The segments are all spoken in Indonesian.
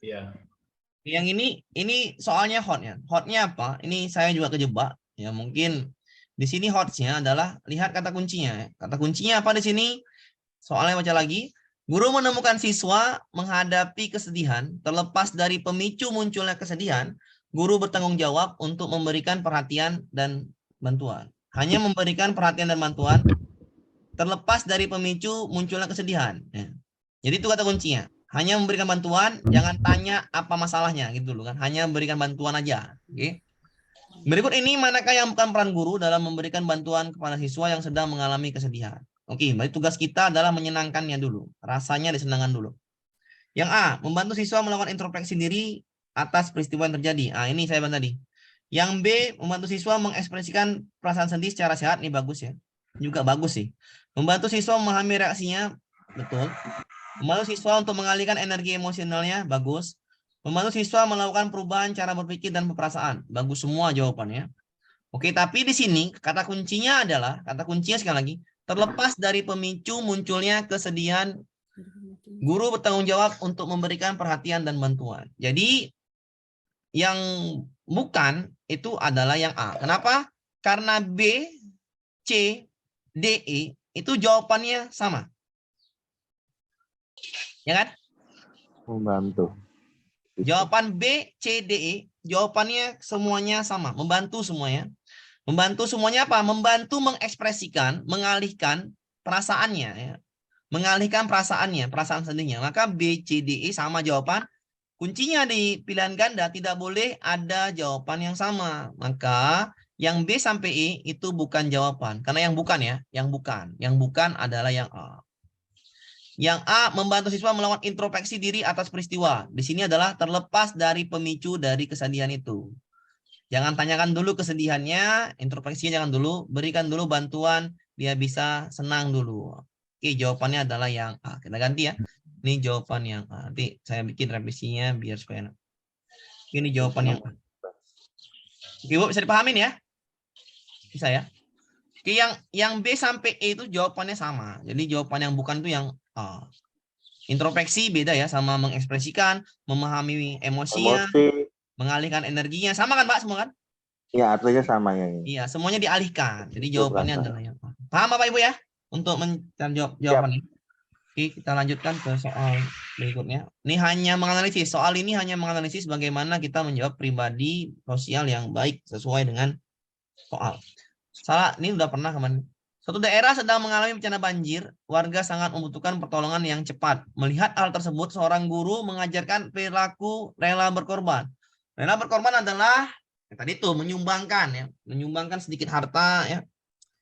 Iya. Yang ini soalnya hot ya. Hotnya apa? Ini saya juga kejebak. Ya mungkin di sini hotnya adalah lihat kata kuncinya. Kata kuncinya apa di sini? Soalnya baca lagi. Guru menemukan siswa menghadapi kesedihan, terlepas dari pemicu munculnya kesedihan, guru bertanggung jawab untuk memberikan perhatian dan bantuan. Hanya memberikan perhatian dan bantuan, terlepas dari pemicu munculnya kesedihan. Ya. Jadi itu kata kuncinya. Hanya memberikan bantuan, jangan tanya apa masalahnya gitu loh kan. Hanya memberikan bantuan aja. Oke. Berikut ini manakah yang bukan peran guru dalam memberikan bantuan kepada siswa yang sedang mengalami kesedihan? Oke, berarti tugas kita adalah menyenangkannya dulu. Rasanya disenangkan dulu. Yang A, membantu siswa melakukan introspeksi diri atas peristiwa yang terjadi. Ah, ini saya bantu tadi. Yang B, membantu siswa mengekspresikan perasaan sedih secara sehat. Ini bagus ya. Juga bagus sih. Membantu siswa memahami reaksinya. Betul. Membantu siswa untuk mengalihkan energi emosionalnya. Bagus. Membantu siswa melakukan perubahan cara berpikir dan perasaan. Bagus semua jawabannya. Oke, tapi di sini kata kuncinya adalah, kata kuncinya sekali lagi, terlepas dari pemicu munculnya kesedihan, guru bertanggung jawab untuk memberikan perhatian dan bantuan. Jadi yang bukan itu adalah yang A. Kenapa? Karena B, C, D, E itu jawabannya sama. Ya kan? Membantu. Jawaban B, C, D, E jawabannya semuanya sama, membantu semuanya. Membantu semuanya apa? Membantu mengekspresikan, mengalihkan perasaannya ya. Mengalihkan perasaannya, perasaan sedihnya. Maka B, C, D, E sama jawaban. Kuncinya di pilihan ganda tidak boleh ada jawaban yang sama. Maka yang B sampai E itu bukan jawaban. Karena yang bukan ya, yang bukan. Yang bukan adalah yang A. Yang A membantu siswa melakukan introspeksi diri atas peristiwa. Di sini adalah terlepas dari pemicu dari kesedihan itu. Jangan tanyakan dulu kesedihannya, introspeksinya jangan dulu, berikan dulu bantuan, dia bisa senang dulu. Oke, jawabannya adalah yang A. Kita ganti ya. Ini jawaban yang A. Nanti saya bikin revisinya biar supaya enak. Ini jawaban yang A. Oke, Bu, bisa dipahamin ya? Bisa ya? Oke, yang B sampai E itu jawabannya sama. Jadi jawaban yang bukan itu yang A. Introspeksi beda ya, sama mengekspresikan, memahami emosinya, Emosi. mengalihkan energinya. Sama kan, Pak, semua kan? Ya, artinya sama ya. Ini. Iya, semuanya dialihkan. Jadi Itu jawabannya perasaan. adalah yang A. Paham Bapak Ibu ya? Untuk mencari jawabannya. Oke, kita lanjutkan ke soal berikutnya. Ini hanya menganalisis. Soal ini hanya menganalisis bagaimana kita menjawab pribadi sosial yang baik sesuai dengan soal. Salah, ini udah pernah kemarin. Suatu daerah sedang mengalami bencana banjir, warga sangat membutuhkan pertolongan yang cepat. Melihat hal tersebut, seorang guru mengajarkan perilaku rela berkorban. Rela berkorban adalah tadi itu menyumbangkan ya, menyumbangkan sedikit harta ya,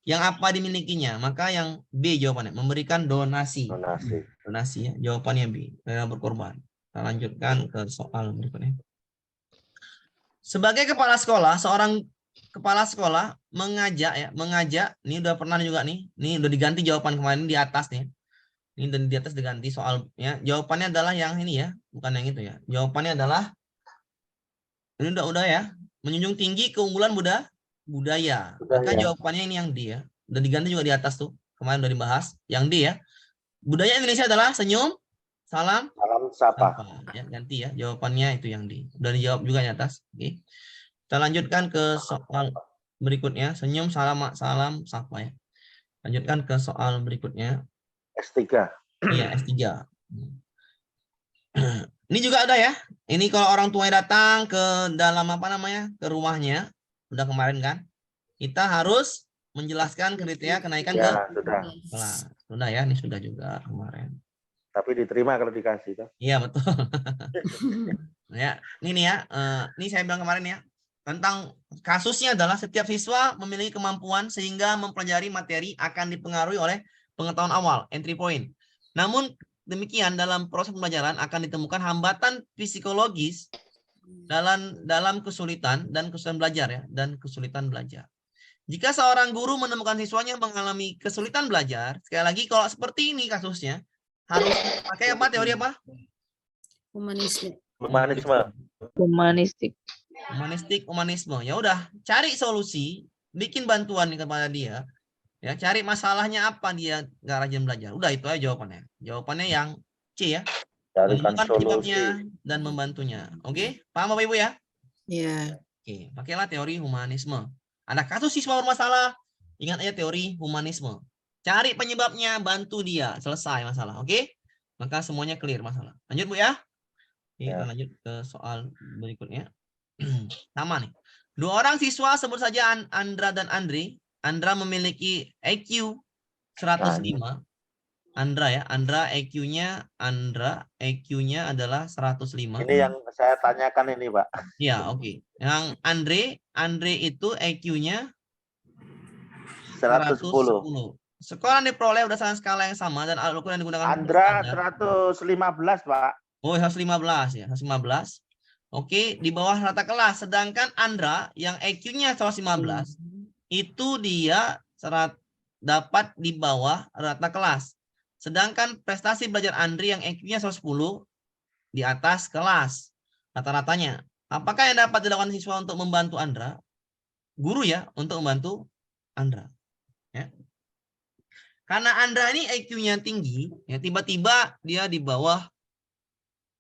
yang apa dimilikinya. Maka yang B jawabannya, memberikan donasi. Donasi. Donasi ya, jawabannya B, rela berkorban. Kita lanjutkan ke soal berikutnya. Sebagai kepala sekolah, seorang kepala sekolah mengajak, ini udah pernah juga nih, ini udah diganti jawaban kemarin di atas nih. Ini dan di atas diganti soalnya. Jawabannya adalah yang ini ya, bukan yang itu ya. Jawabannya adalah ini udah ya, menjunjung tinggi keunggulan budaya. Maka jawabannya ini yang D ya. Udah diganti juga di atas tuh. Kemarin udah dibahas. Yang D ya. Budaya Indonesia adalah senyum, salam, sapa. Ya, ganti ya. Jawabannya itu yang D. Udah dijawab juga di atas. Oke. Kita lanjutkan ke soal berikutnya. Senyum, salam, sapa ya. Lanjutkan ke soal berikutnya. S3. Iya, S3. Ini juga ada ya. Ini kalau orang tuanya datang ke dalam apa namanya? Ke rumahnya. Udah kemarin kan? Kita harus menjelaskan kriteria kenaikan ke kelas. Sudah ya, ini sudah juga kemarin. Tapi diterima kalau dikasih kan? Iya, betul. Ya, ini ya. Ini saya bilang kemarin ya. Tentang kasusnya adalah setiap siswa memiliki kemampuan sehingga mempelajari materi akan dipengaruhi oleh pengetahuan awal, entry point. Namun demikian dalam proses pembelajaran akan ditemukan hambatan psikologis dalam kesulitan dan kesulitan belajar ya, dan kesulitan belajar. Jika seorang guru menemukan siswanya mengalami kesulitan belajar, sekali lagi kalau seperti ini kasusnya harus pakai apa teori apa? Humanisme. Humanisme. Ya udah, cari solusi, bikin bantuan kepada dia. Ya, cari masalahnya apa dia nggak rajin belajar. Udah itu aja jawabannya. Jawabannya yang C ya. Carikan menemukan penyebabnya solusi. dan membantunya. Oke, paham Bapak Ibu ya? Ya. Oke, pakailah teori humanisme. Ada kasus siswa bermasalah, ingat aja teori humanisme. Cari penyebabnya, bantu dia, selesai masalah. Oke? Maka semuanya clear masalah. Lanjut Bu ya. Oke, Ya. kita lanjut ke soal berikutnya. Sama nih. Dua orang siswa sebut saja Andra dan Andri. Andra memiliki IQ 105. Andra ya, Andra IQ-nya adalah 105. Ini yang saya tanyakan ini, Pak. Ya, oke. Yang Andre itu IQ-nya 110. 110. Skor yang diperoleh berdasarkan skala yang sama dan alat ukur yang digunakan Andra standar. 115, Pak. Oh, 115 ya, 115. Oke, di bawah rata kelas. Sedangkan Andra yang IQ-nya 115 itu dia dapat di bawah rata kelas. Sedangkan prestasi belajar Andri yang IQ-nya 110 di atas kelas rata-ratanya. Apakah yang dapat dilakukan siswa untuk membantu Andra? Guru ya, untuk membantu Andra. Ya. Karena Andra ini IQ-nya tinggi, ya tiba-tiba dia di bawah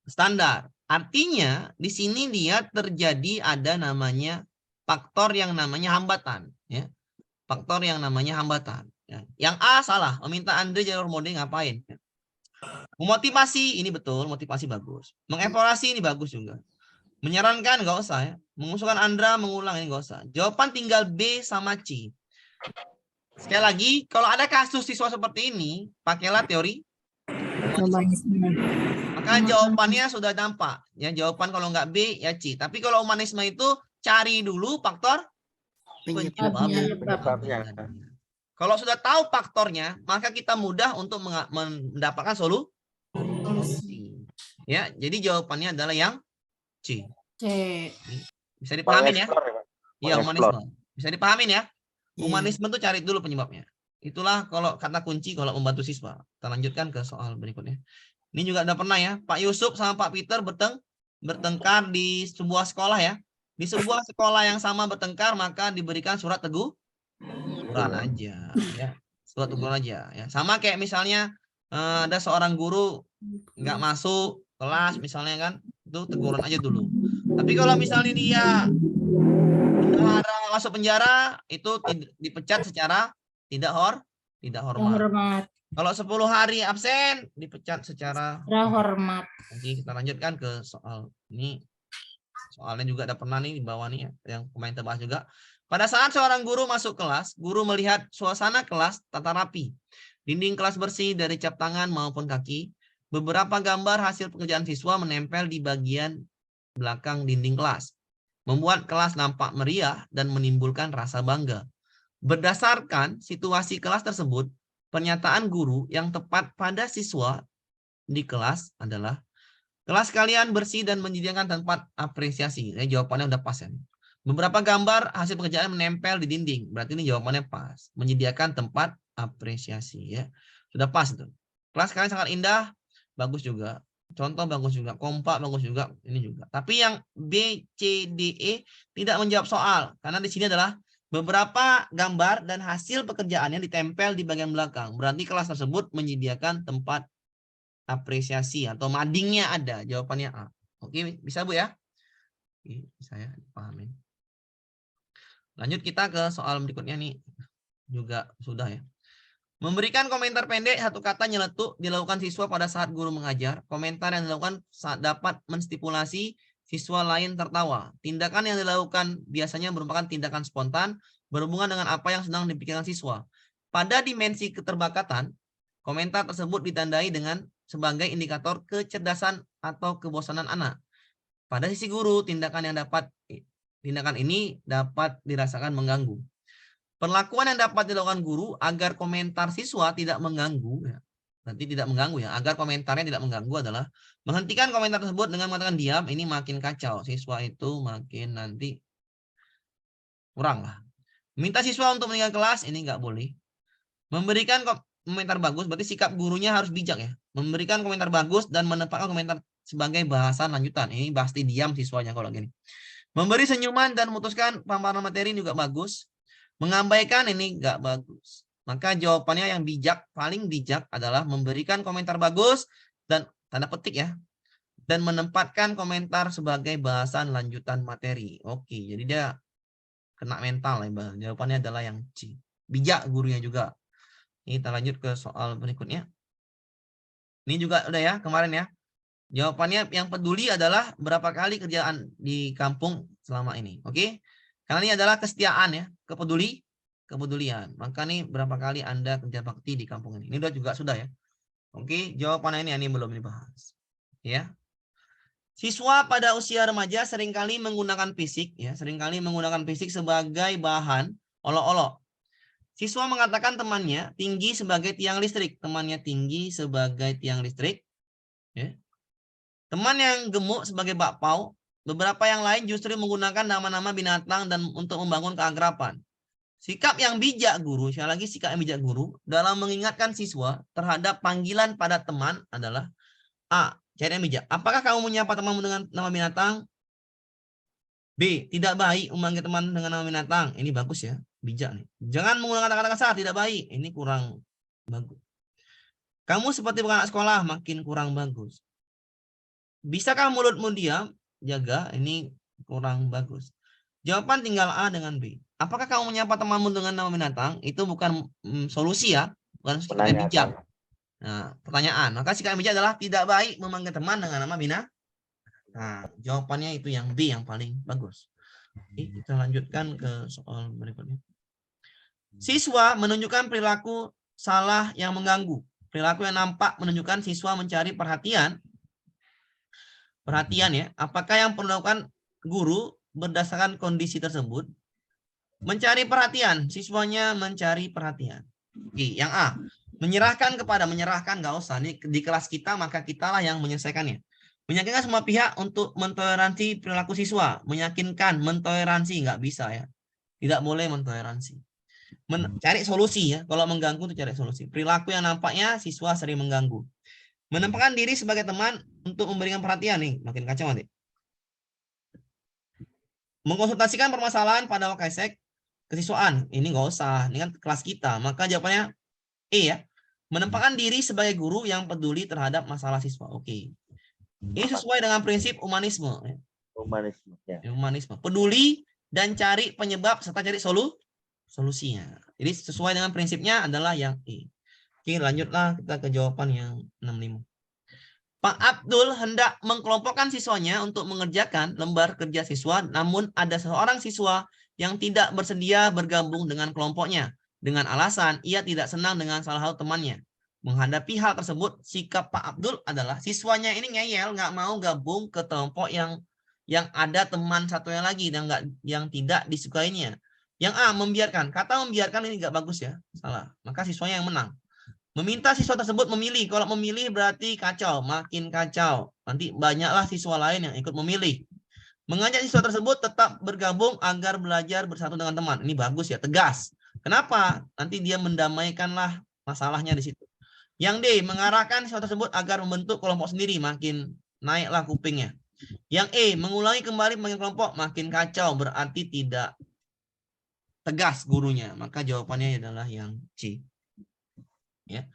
standar. Artinya di sini dia terjadi ada namanya faktor yang namanya hambatan. Ya. Faktor yang namanya hambatan. Ya. Yang A salah, meminta Andre jalur modeling ngapain? Ya. Memotivasi, ini betul, motivasi bagus. Mengevaluasi ini bagus juga. Menyarankan nggak usah ya. Mengusulkan Andra mengulang ini nggak usah. Jawaban tinggal B sama C. Sekali lagi, kalau ada kasus siswa seperti ini, pakailah teori humanisme. Maka jawabannya sudah nampak. Ya, jawaban kalau nggak B ya C. Tapi kalau humanisme itu cari dulu faktor penyebabnya. Kalau sudah tahu faktornya, maka kita mudah untuk mendapatkan solusi. Ya, jadi jawabannya adalah yang C. Bisa dipahamin ya? Iya, humanisme. Bisa dipahamin ya? Humanisme itu cari dulu penyebabnya. Itulah kalau kata kunci kalau membantu siswa. Kita lanjutkan ke soal berikutnya. Ini juga udah pernah ya, Pak Yusuf sama Pak Peter bertengkar di sebuah sekolah ya. Di sebuah sekolah yang sama bertengkar, maka diberikan surat teguran aja ya. Surat teguran aja ya. Sama kayak misalnya ada seorang guru nggak masuk kelas misalnya kan, itu teguran aja dulu. Tapi kalau misalnya dia masuk penjara, itu dipecat secara tidak hormat. Kalau 10 hari absen, dipecat secara hormat. Oke, kita lanjutkan ke soal ini. Soalnya juga ada pernah nih di bawah nih yang kemarin terbahas juga. Pada saat seorang guru masuk kelas, guru melihat suasana kelas tata rapi. Dinding kelas bersih dari cap tangan maupun kaki. Beberapa gambar hasil pekerjaan siswa menempel di bagian belakang dinding kelas. Membuat kelas nampak meriah dan menimbulkan rasa bangga. Berdasarkan situasi kelas tersebut, pernyataan guru yang tepat pada siswa di kelas adalah kelas kalian bersih dan menyediakan tempat apresiasi. Jawabannya udah pas ya. Beberapa gambar hasil pekerjaan menempel di dinding. Berarti ini jawabannya pas. Menyediakan tempat apresiasi ya. Sudah pas itu. Kelas kalian sangat indah, bagus juga. Contoh bagus juga, kompak bagus juga, ini juga. Tapi yang B, C, D, E tidak menjawab soal karena di sini adalah beberapa gambar dan hasil pekerjaannya ditempel di bagian belakang. Berarti kelas tersebut menyediakan tempat apresiasi atau madingnya ada. Jawabannya A. Oke, bisa Bu ya? Oke, saya pahami. Lanjut kita ke soal berikutnya nih. Juga sudah ya. Memberikan komentar pendek satu kata nyeletuk dilakukan siswa pada saat guru mengajar. Komentar yang dilakukan saat dapat menstipulasi siswa lain tertawa. Tindakan yang dilakukan biasanya merupakan tindakan spontan berhubungan dengan apa yang sedang dipikirkan siswa. Pada dimensi keterbakatan, komentar tersebut ditandai dengan sebagai indikator kecerdasan atau kebosanan anak. Pada sisi guru, tindakan ini dapat dirasakan mengganggu. Perlakuan yang dapat dilakukan guru agar komentar siswa tidak mengganggu, ya. Nanti tidak mengganggu ya, agar komentarnya tidak mengganggu adalah menghentikan komentar tersebut dengan mengatakan diam, ini makin kacau, siswa itu makin nanti kurang lah. Minta siswa untuk meninggalkan kelas, ini nggak boleh. Memberikan komentar bagus, berarti sikap gurunya harus bijak ya. Memberikan komentar bagus dan menempatkan komentar sebagai bahasan lanjutan, ini pasti diam siswanya kalau gini. Memberi senyuman dan memutuskan pemaparan materi juga bagus. Mengabaikan ini nggak bagus. Maka jawabannya yang bijak, paling bijak adalah memberikan komentar bagus dan tanda petik ya. Dan menempatkan komentar sebagai bahasan lanjutan materi. Oke, jadi dia kena mental ya, Bang. Jawabannya adalah yang C. Bijak gurunya juga. Ini kita lanjut ke soal berikutnya. Ini juga udah ya, kemarin ya. Jawabannya yang peduli adalah berapa kali kerjaan di kampung selama ini. Oke? Karena ini adalah kesetiaan ya, kepedulian. Maka nih berapa kali Anda kerja bakti di kampung ini. Ini juga sudah ya. Oke, jawabannya ini belum dibahas. Ya. Siswa pada usia remaja seringkali menggunakan fisik ya, seringkali menggunakan fisik sebagai bahan olok-olok. Siswa mengatakan temannya tinggi sebagai tiang listrik, temannya tinggi sebagai tiang listrik. Ya. Teman yang gemuk sebagai bakpao, beberapa yang lain justru menggunakan nama-nama binatang dan untuk membangun keakraban. Sikap yang bijak guru, sekali lagi sikap yang bijak guru dalam mengingatkan siswa terhadap panggilan pada teman adalah A. Cara yang bijak. Apakah kamu menyapa temanmu dengan nama binatang? B. Tidak baik memanggil teman dengan nama binatang. Ini bagus ya, bijak nih. Jangan menggunakan kata-kata kasar, tidak baik. Ini kurang bagus. Kamu seperti bukan anak sekolah, makin kurang bagus. Bisakah mulutmu diam? Jaga, ini kurang bagus. Jawaban tinggal A dengan B. Apakah kamu menyapa temanmu dengan nama binatang? Itu bukan solusi ya, bukan sikap yang bijak. Nah, pertanyaan. Maka sikap yang bijak adalah tidak baik memanggil teman dengan nama binatang. Nah, jawabannya itu yang B yang paling bagus. Oke, kita lanjutkan ke soal berikutnya. Siswa menunjukkan perilaku salah yang mengganggu. Perilaku yang nampak menunjukkan siswa mencari perhatian. Perhatian ya, apakah yang perlu dilakukan guru berdasarkan kondisi tersebut? Mencari perhatian, siswanya mencari perhatian. Oke, yang A, menyerahkan nggak usah. Ini di kelas kita maka kitalah yang menyelesaikannya. Meyakinkan semua pihak untuk mentoleransi perilaku siswa. Meyakinkan, mentoleransi nggak bisa ya. Tidak boleh mentoleransi. Cari solusi ya. Kalau mengganggu itu cari solusi. Perilaku yang nampaknya siswa sering mengganggu. Menempatkan diri sebagai teman untuk memberikan perhatian nih. Makin kacau nanti. Mengkonsultasikan permasalahan pada Wakasek kesiswaan. Ini nggak usah. Ini kan kelas kita. Maka jawabannya E ya. Menempatkan diri sebagai guru yang peduli terhadap masalah siswa. Oke. Ini sesuai dengan prinsip humanisme. Humanisme. Ya. Humanisme. Peduli dan cari penyebab serta cari solusinya. Jadi sesuai dengan prinsipnya adalah yang E. Oke, lanjutlah kita ke jawaban yang 65. Pak Abdul hendak mengkelompokkan siswanya untuk mengerjakan lembar kerja siswa, namun ada seorang siswa yang tidak bersedia bergabung dengan kelompoknya dengan alasan ia tidak senang dengan salah satu temannya. Menghadapi hal tersebut, sikap Pak Abdul adalah siswanya ini ngeyel, nggak mau gabung ke kelompok yang ada teman satunya lagi yang tidak disukainya. Yang A, membiarkan. Kata membiarkan ini nggak bagus ya, salah. Maka siswanya yang menang. Meminta siswa tersebut memilih. Kalau memilih berarti kacau, makin kacau. Nanti banyaklah siswa lain yang ikut memilih. Mengajak siswa tersebut tetap bergabung agar belajar bersatu dengan teman. Ini bagus ya, tegas. Kenapa? Nanti dia mendamaikanlah masalahnya di situ. Yang D, mengarahkan siswa tersebut agar membentuk kelompok sendiri. Makin naiklah kupingnya. Yang E, mengulangi kembali membentuk kelompok. Makin kacau, berarti tidak tegas gurunya. Maka jawabannya adalah yang C. Ya,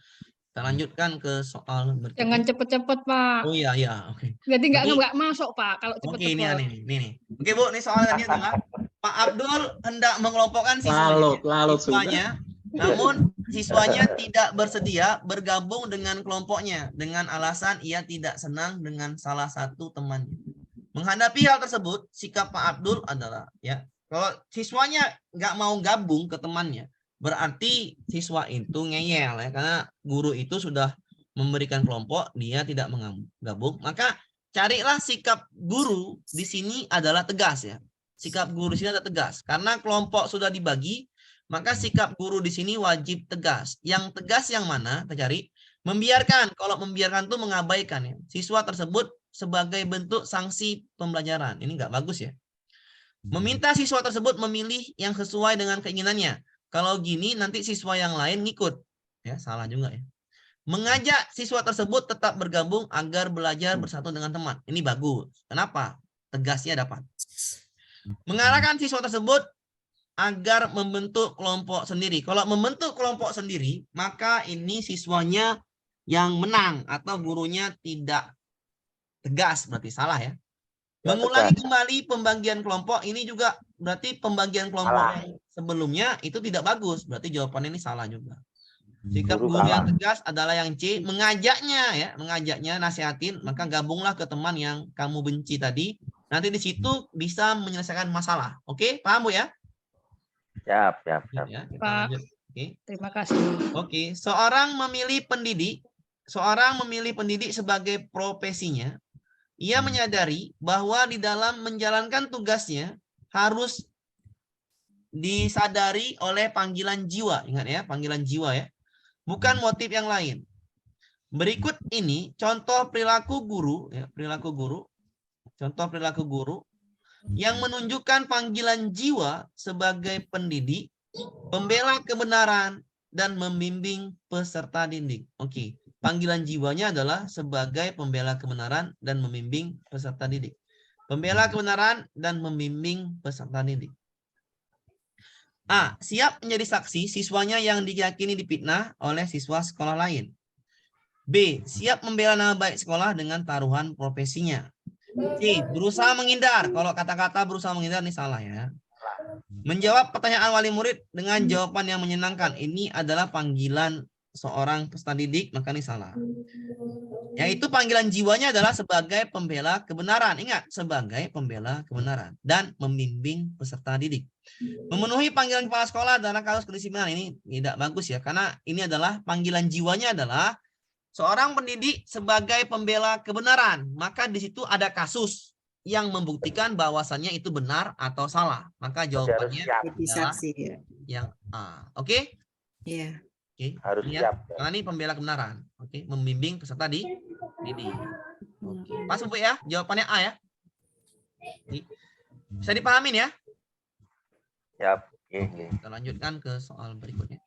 kita lanjutkan ke soal berikutnya. Jangan cepet-cepet, Pak. Oh iya, oke. Jadi Tapi- nggak masuk, Pak, kalau Oke, cepet-cepet. ini nih. Oke, Bu, ini soalnya adalah Pak Abdul hendak mengelompokkan siswanya, namun siswanya tidak bersedia bergabung dengan kelompoknya dengan alasan ia tidak senang dengan salah satu temannya. Menghadapi hal tersebut, sikap Pak Abdul adalah ya, kalau siswanya nggak mau gabung ke temannya, berarti siswa itu ngeyel ya, karena guru itu sudah memberikan kelompok, dia tidak menggabung, maka carilah sikap guru di sini adalah tegas ya. Sikap guru di sini adalah tegas karena kelompok sudah dibagi, maka sikap guru di sini wajib tegas. Yang tegas yang mana? Kita cari. Membiarkan. Kalau membiarkan itu mengabaikan ya. Siswa tersebut sebagai bentuk sanksi pembelajaran. Ini nggak bagus ya. Meminta siswa tersebut memilih yang sesuai dengan keinginannya. Kalau gini nanti siswa yang lain ngikut. Ya, salah juga ya. Mengajak siswa tersebut tetap bergabung agar belajar bersatu dengan teman. Ini bagus. Kenapa? Tegasnya dapat. Mengarahkan siswa tersebut agar membentuk kelompok sendiri. Kalau membentuk kelompok sendiri, maka ini siswanya yang menang atau gurunya tidak tegas, berarti salah ya. Ya, Mengulangi tegas. kembali pembagian kelompok ini juga berarti pembagian kelompok Salah. yang sebelumnya itu tidak bagus, berarti jawabannya ini salah juga. Sikap Guru guru yang kalah. tegas adalah yang C, mengajaknya ya, mengajaknya, nasihatin, maka gabunglah ke teman yang kamu benci tadi. Nanti di situ bisa menyelesaikan masalah. Oke, paham Bu ya? Siap. Ya, kita Pak. lanjut. Oke. Terima kasih. Oke, seorang memilih pendidik sebagai profesinya. Ia menyadari bahwa di dalam menjalankan tugasnya harus disadari oleh panggilan jiwa. Ingat ya, panggilan jiwa ya. Bukan motif yang lain. Berikut ini contoh perilaku guru, ya, contoh perilaku guru yang menunjukkan panggilan jiwa sebagai pendidik, pembela kebenaran, dan membimbing peserta didik. Oke, panggilan jiwanya adalah sebagai pembela kebenaran dan membimbing peserta didik. Pembela kebenaran dan membimbing peserta didik. A. Siap menjadi saksi siswanya yang diyakini difitnah oleh siswa sekolah lain. B. Siap membela nama baik sekolah dengan taruhan profesinya. C. Berusaha menghindar. Kalau kata-kata berusaha menghindar ini salah ya. Menjawab pertanyaan wali murid dengan jawaban yang menyenangkan. Ini adalah panggilan seorang peserta didik, maka ini salah. Yaitu panggilan jiwanya adalah sebagai pembela kebenaran. Ingat, sebagai pembela kebenaran. Dan membimbing peserta didik. Memenuhi panggilan kepala sekolah dalam kasus kedisiplinan ini tidak bagus ya. Karena ini adalah panggilan jiwanya adalah seorang pendidik sebagai pembela kebenaran. Maka di situ ada kasus yang membuktikan bahwasannya itu benar atau salah. Maka jawabannya adalah yang A. Oke? Iya. Oke. Harus Ini siap. ya. Karena ini pembela kebenaran. Oke, membimbing peserta didik. Oke. Pas Bu ya, jawabannya A ya. Oke. Bisa dipahamin ya? Siap. Oke, kita lanjutkan ke soal berikutnya.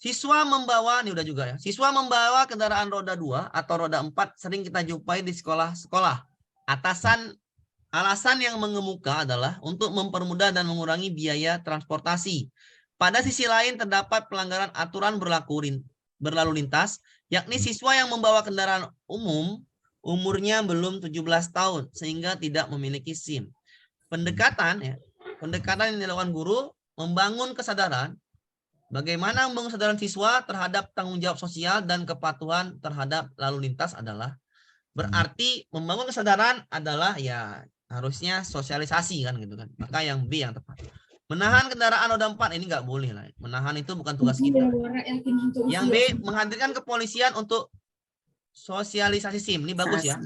Siswa membawa, ini udah juga ya. Siswa membawa kendaraan roda 2 atau roda 4 sering kita jumpai di sekolah-sekolah. Alasan yang mengemuka adalah untuk mempermudah dan mengurangi biaya transportasi. Pada sisi lain terdapat pelanggaran aturan berlalu lintas, yakni siswa yang membawa kendaraan umum umurnya belum 17 tahun sehingga tidak memiliki SIM. Pendekatan yang dilakukan guru membangun kesadaran bagaimana membangun kesadaran siswa terhadap tanggung jawab sosial dan kepatuhan terhadap lalu lintas adalah berarti membangun kesadaran adalah ya harusnya sosialisasi kan gitu kan. Maka yang B yang tepat. Menahan kendaraan roda 4 ini nggak boleh lah. Menahan itu bukan tugas kita. Yang B menghadirkan kepolisian untuk sosialisasi SIM. Ini bagus ya.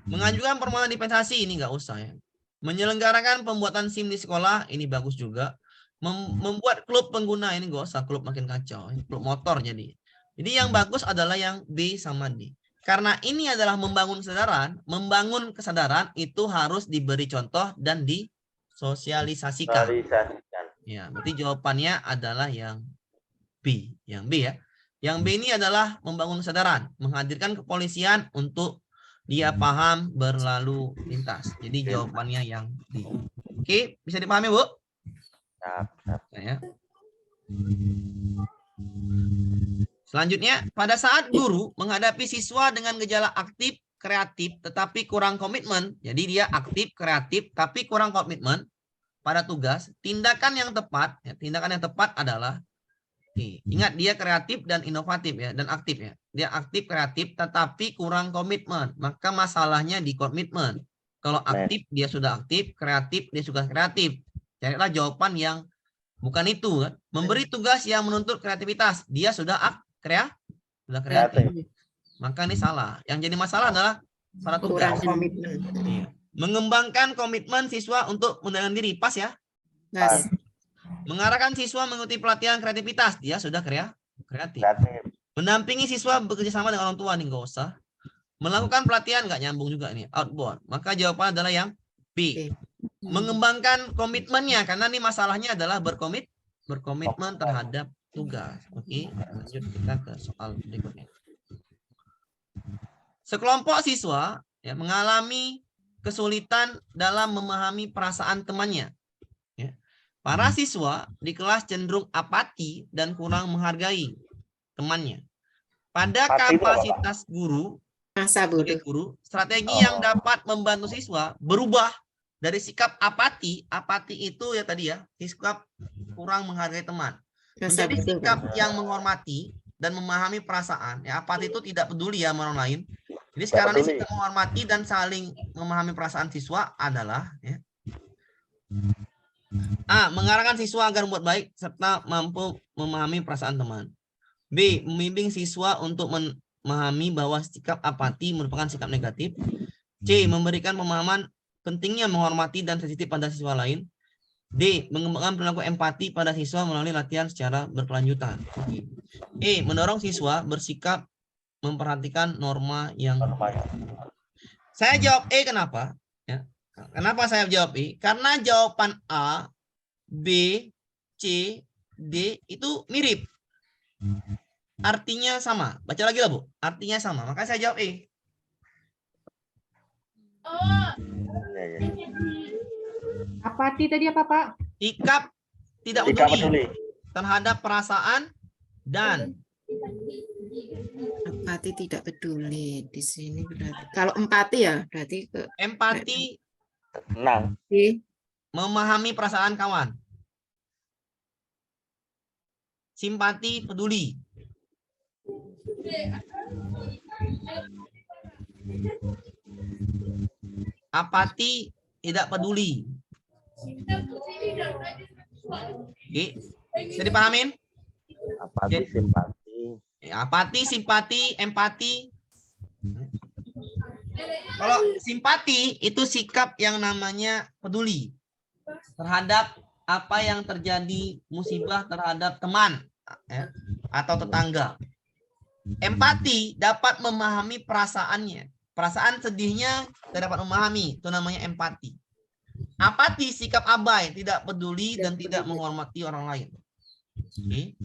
Mengajukan permohonan dispensasi ini nggak usah ya. Menyelenggarakan pembuatan SIM di sekolah ini bagus juga. Membuat klub pengguna ini nggak usah, klub makin kacau, klub motor jadi. Jadi yang bagus adalah yang B sama D. Karena ini adalah membangun kesadaran itu harus diberi contoh dan disosialisasikan. Ya, berarti jawabannya adalah yang B, yang B ya. Yang B ini adalah membangun kesadaran, menghadirkan kepolisian untuk dia paham berlalu lintas. Jadi jawabannya yang D. Oke, bisa dipahami Bu? Ya. Selanjutnya, pada saat guru menghadapi siswa dengan gejala aktif, kreatif, tetapi kurang komitmen, jadi dia aktif, kreatif, tapi kurang komitmen pada tugas, tindakan yang tepat adalah, ingat dia kreatif dan inovatif ya, dan aktif ya. Dia aktif, kreatif, tetapi kurang komitmen. Maka masalahnya di komitmen. Kalau aktif, dia sudah aktif, kreatif, dia sudah kreatif. Carilah jawaban yang bukan itu kan. Memberi tugas yang menuntut kreativitas, dia sudah kreatif. Maka ini salah. Yang jadi masalah adalah salah tugas. Iya. Mengembangkan komitmen siswa untuk mengendalikan diri, pas ya. Mengarahkan siswa mengikuti pelatihan kreativitas, dia sudah kreatif. Mendampingi siswa bekerja sama dengan orang tua nih nggak usah. Melakukan pelatihan nggak nyambung juga ini, outbound. Maka jawaban adalah yang B. Mengembangkan komitmennya karena ini masalahnya adalah berkomitmen terhadap tugas. Oke, lanjut kita ke soal berikutnya. Sekelompok siswa ya, mengalami kesulitan dalam memahami perasaan temannya. Ya. Para siswa di kelas cenderung apati dan kurang menghargai. temannya. Pada Empati itu apa, Pak? kapasitas guru, Masa bodoh. sebagai guru, strategi yang dapat membantu siswa berubah dari sikap apati itu ya tadi ya, sikap kurang menghargai teman, Masa menjadi bodoh. sikap yang menghormati dan memahami perasaan. Ya, apati itu tidak peduli ya sama orang lain. Jadi sekarang ini peduli. sikap menghormati dan saling memahami perasaan siswa adalah ya, A. Mengarahkan siswa agar membuat baik serta mampu memahami perasaan teman. B. Membimbing siswa untuk memahami bahwa sikap apati merupakan sikap negatif. C. Memberikan pemahaman pentingnya menghormati dan sensitif pada siswa lain. D. Mengembangkan perilaku empati pada siswa melalui latihan secara berkelanjutan. E. Mendorong siswa bersikap memperhatikan norma yang. Saya jawab E, kenapa? Ya. Kenapa saya jawab E? Karena jawaban A, B, C, D itu mirip. Artinya sama. Baca lagi lah, Bu. Artinya sama. Maka saya jawab E. Apati tadi apa, Pak? Sikap tidak Tidak peduli peduli. terhadap perasaan dan Empati tidak peduli di sini berarti. Kalau empati ya berarti ke empati Tenang. di memahami perasaan kawan. Simpati peduli. Apati tidak peduli. Oke. Bisa dipahamin? Apati, Oke. simpati. Apati, simpati, empati. Kalau simpati itu sikap yang namanya peduli terhadap apa yang terjadi musibah terhadap teman ya, atau tetangga. Empati dapat memahami perasaannya. Perasaan sedihnya kita dapat memahami, itu namanya empati. Apati sikap abai, tidak peduli dan tidak menghormati orang lain. Oke.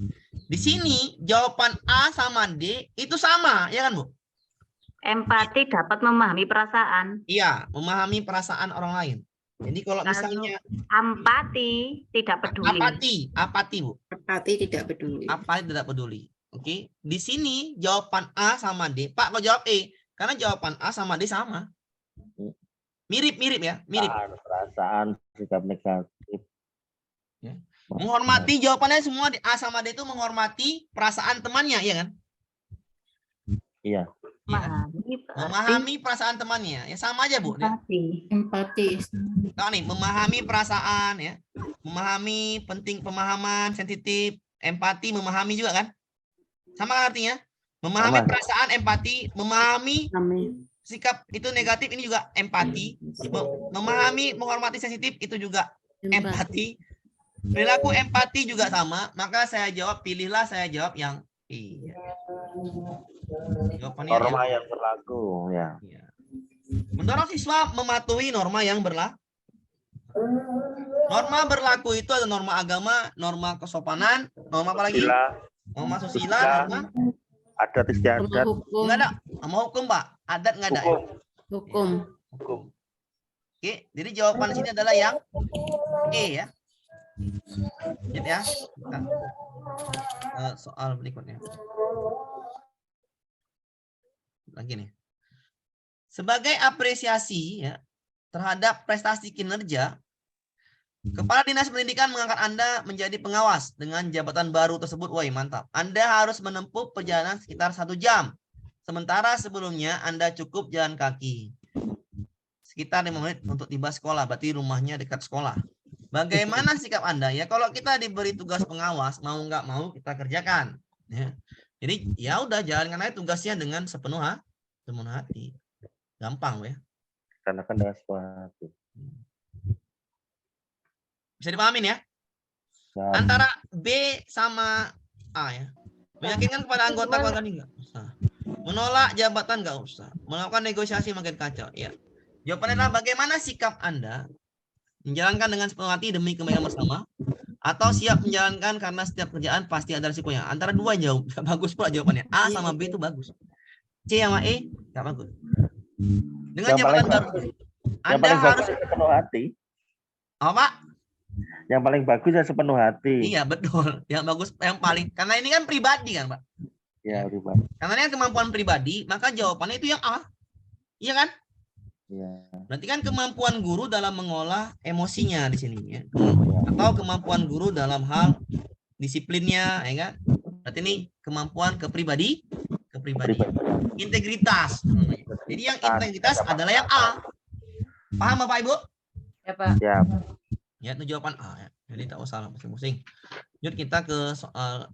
Di sini jawaban A sama D itu sama, ya kan, Bu? Empati dapat memahami perasaan. Iya, memahami perasaan orang lain. Jadi kalau misalnya Empati tidak peduli. apati, Bu. empati tidak peduli. Apati tidak peduli. Oke. Di sini jawaban A sama D. Pak, kok jawab E? Karena jawaban A sama D sama. Mirip-mirip ya, mirip. Perasaan, sikap negatif. Menghormati jawabannya semua di A sama D itu menghormati perasaan temannya, ya kan? Iya. Memahami perasaan temannya. Ya sama aja, Bu. Empati. Empati. Nah, nih, memahami perasaan ya. Memahami penting pemahaman, sensitif, empati, memahami juga kan? Sama kan artinya? Memahami Sama. perasaan, empati, memahami Amin. sikap itu negatif, ini juga empati. Memahami, menghormati sensitif itu juga empati. Perilaku empati juga sama, maka saya jawab, pilihlah saya jawab yang iya. Jawabannya Norma yang berlaku, ya. iya. Mendorong siswa mematuhi norma yang berlaku. Norma berlaku itu ada norma agama, norma kesopanan, norma apa lagi? Sila, Norma susila, norma adat istiadat, Hukum. enggak ada. Sama hukum, Pak. Adat enggak ada. hukum. Hukum. Hukum. Oke, jadi jawaban di sini adalah yang E ya. Gitu ya. Kita, soal berikutnya. Lagi nih. Sebagai apresiasi ya terhadap prestasi kinerja, Kepala Dinas Pendidikan mengangkat Anda menjadi pengawas dengan jabatan baru tersebut. Woi, mantap. Anda harus menempuh perjalanan sekitar 1 jam. Sementara sebelumnya Anda cukup jalan kaki. Sekitar 5 menit untuk tiba sekolah. Berarti rumahnya dekat sekolah. Bagaimana sikap Anda? Ya kalau kita diberi tugas pengawas, mau nggak mau kita kerjakan. Ya. Jadi ya udah jalankan aja tugasnya dengan sepenuh hati. Gampang ya. Karena kan dengan sesuatu. Bisa dipahamin ya? Dan Antara B sama A ya. Meyakinkan kepada anggota keluarga enggak usah. Menolak jabatan enggak usah. Melakukan negosiasi makin kacau. Ya. Jawabannya adalah bagaimana sikap Anda menjalankan dengan sepenuh hati demi kebaikan bersama atau siap menjalankan karena setiap kerjaan pasti ada risikonya. Antara dua jawab bagus pula jawabannya. A sama B itu bagus. C sama E enggak bagus. Dengan yang jabatan paling baru bagus, yang Anda paling harus bagus sepenuh hati. apa, Pak? Yang paling bagus ya sepenuh hati. Iya betul. Yang bagus, yang paling karena ini kan pribadi kan, Pak. Ya, pribadi. Karena kemampuan pribadi, maka jawabannya itu yang A. Iya kan? Ya. Berarti kan kemampuan guru dalam mengolah emosinya di sini ya. Atau kemampuan guru dalam hal disiplinnya, ya kan? Berarti ini kemampuan kepribadian. Integritas namanya. Jadi yang integritas adalah yang A. Paham Bapak Ibu? Ya, Pak. Ya. Ya, itu jawaban A ya. Jadi tak usah pusing-pusing. Yuk kita ke soal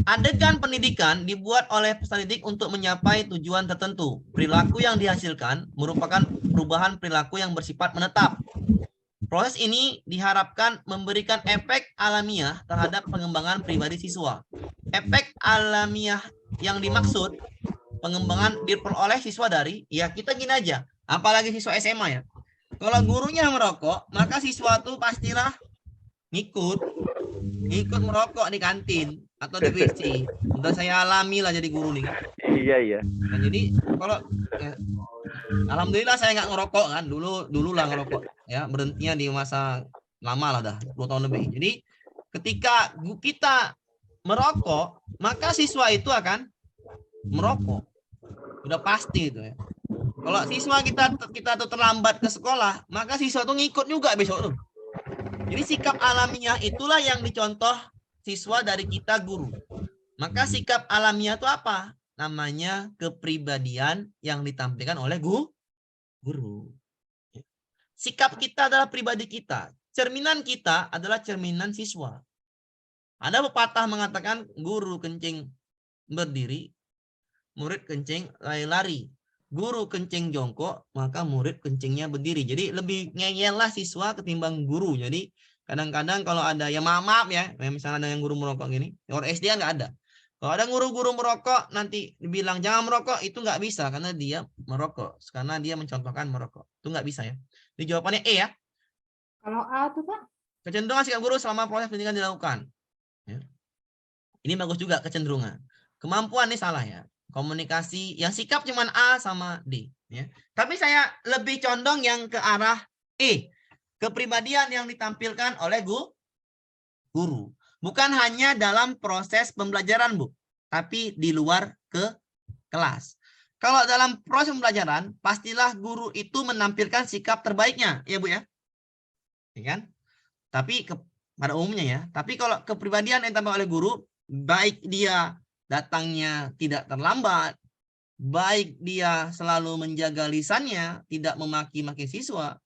adegan pendidikan dibuat oleh peserta didik untuk mencapai tujuan tertentu. Perilaku yang dihasilkan merupakan perubahan perilaku yang bersifat menetap. Proses ini diharapkan memberikan efek alamiah terhadap pengembangan pribadi siswa. Efek alamiah yang dimaksud pengembangan diperoleh siswa dari, ya kita gini aja, apalagi siswa SMA ya. Kalau gurunya merokok, maka siswa itu pastilah ngikut merokok di kantin atau di WC. Udah saya alami lah jadi guru nih. Iya. Nah, jadi kalau ya, alhamdulillah saya nggak ngerokok kan, dulu lah ngerokok ya, berhentinya di masa lama lah dah 10 tahun lebih. Jadi ketika kita merokok, maka siswa itu akan merokok. Udah pasti itu ya. Kalau siswa kita tuh terlambat ke sekolah, maka siswa tuh ngikut juga besok tuh. Jadi sikap alamiah itulah yang dicontoh siswa dari kita guru. Maka sikap alamiah itu apa? Namanya kepribadian yang ditampilkan oleh guru. Sikap kita adalah pribadi kita. Cerminan kita adalah cerminan siswa. Ada pepatah mengatakan guru kencing berdiri, murid kencing lari-lari. Guru kencing jongkok, maka murid kencingnya berdiri. Jadi lebih ngeyel lah siswa ketimbang guru. Jadi kadang-kadang kalau ada yang maaf ya, misalnya ada yang guru merokok gini, orang SD kan nggak ada. Kalau ada guru-guru merokok, nanti dibilang jangan merokok, itu nggak bisa karena dia merokok, karena dia mencontohkan merokok. Itu nggak bisa ya. Jadi jawabannya E ya. Kalau A tuh, Pak? Kecenderungan sikap guru selama proses pendidikan dilakukan. Ya. Ini bagus juga kecenderungan. Kemampuan ini salah ya. Komunikasi yang sikap cuman A sama D ya. Tapi saya lebih condong yang ke arah E. Kepribadian yang ditampilkan oleh guru. Bukan hanya dalam proses pembelajaran, Bu, tapi di luar ke kelas. Kalau dalam proses pembelajaran, pastilah guru itu menampilkan sikap terbaiknya, ya Bu ya. Ya kan? Tapi pada umumnya ya. Tapi kalau kepribadian yang ditampilkan oleh guru, baik dia datangnya tidak terlambat, baik dia selalu menjaga lisannya, tidak memaki-maki siswa,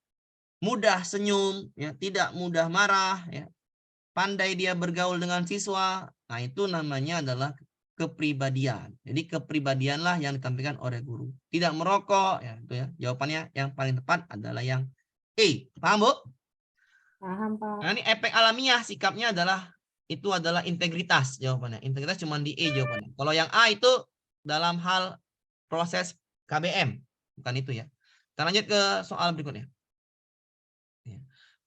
mudah senyum, ya, tidak mudah marah, ya, pandai dia bergaul dengan siswa. Nah, itu namanya adalah kepribadian. Jadi kepribadianlah yang ditampilkan oleh guru. Tidak merokok, ya, itu ya. Jawabannya yang paling tepat adalah yang E. Paham, Bu? Paham, Pak. Nah, ini efek alamiah sikapnya itu adalah integritas jawabannya. Integritas cuma di E jawabannya. Kalau yang A itu dalam hal proses KBM. Bukan itu ya. Kita lanjut ke soal berikutnya.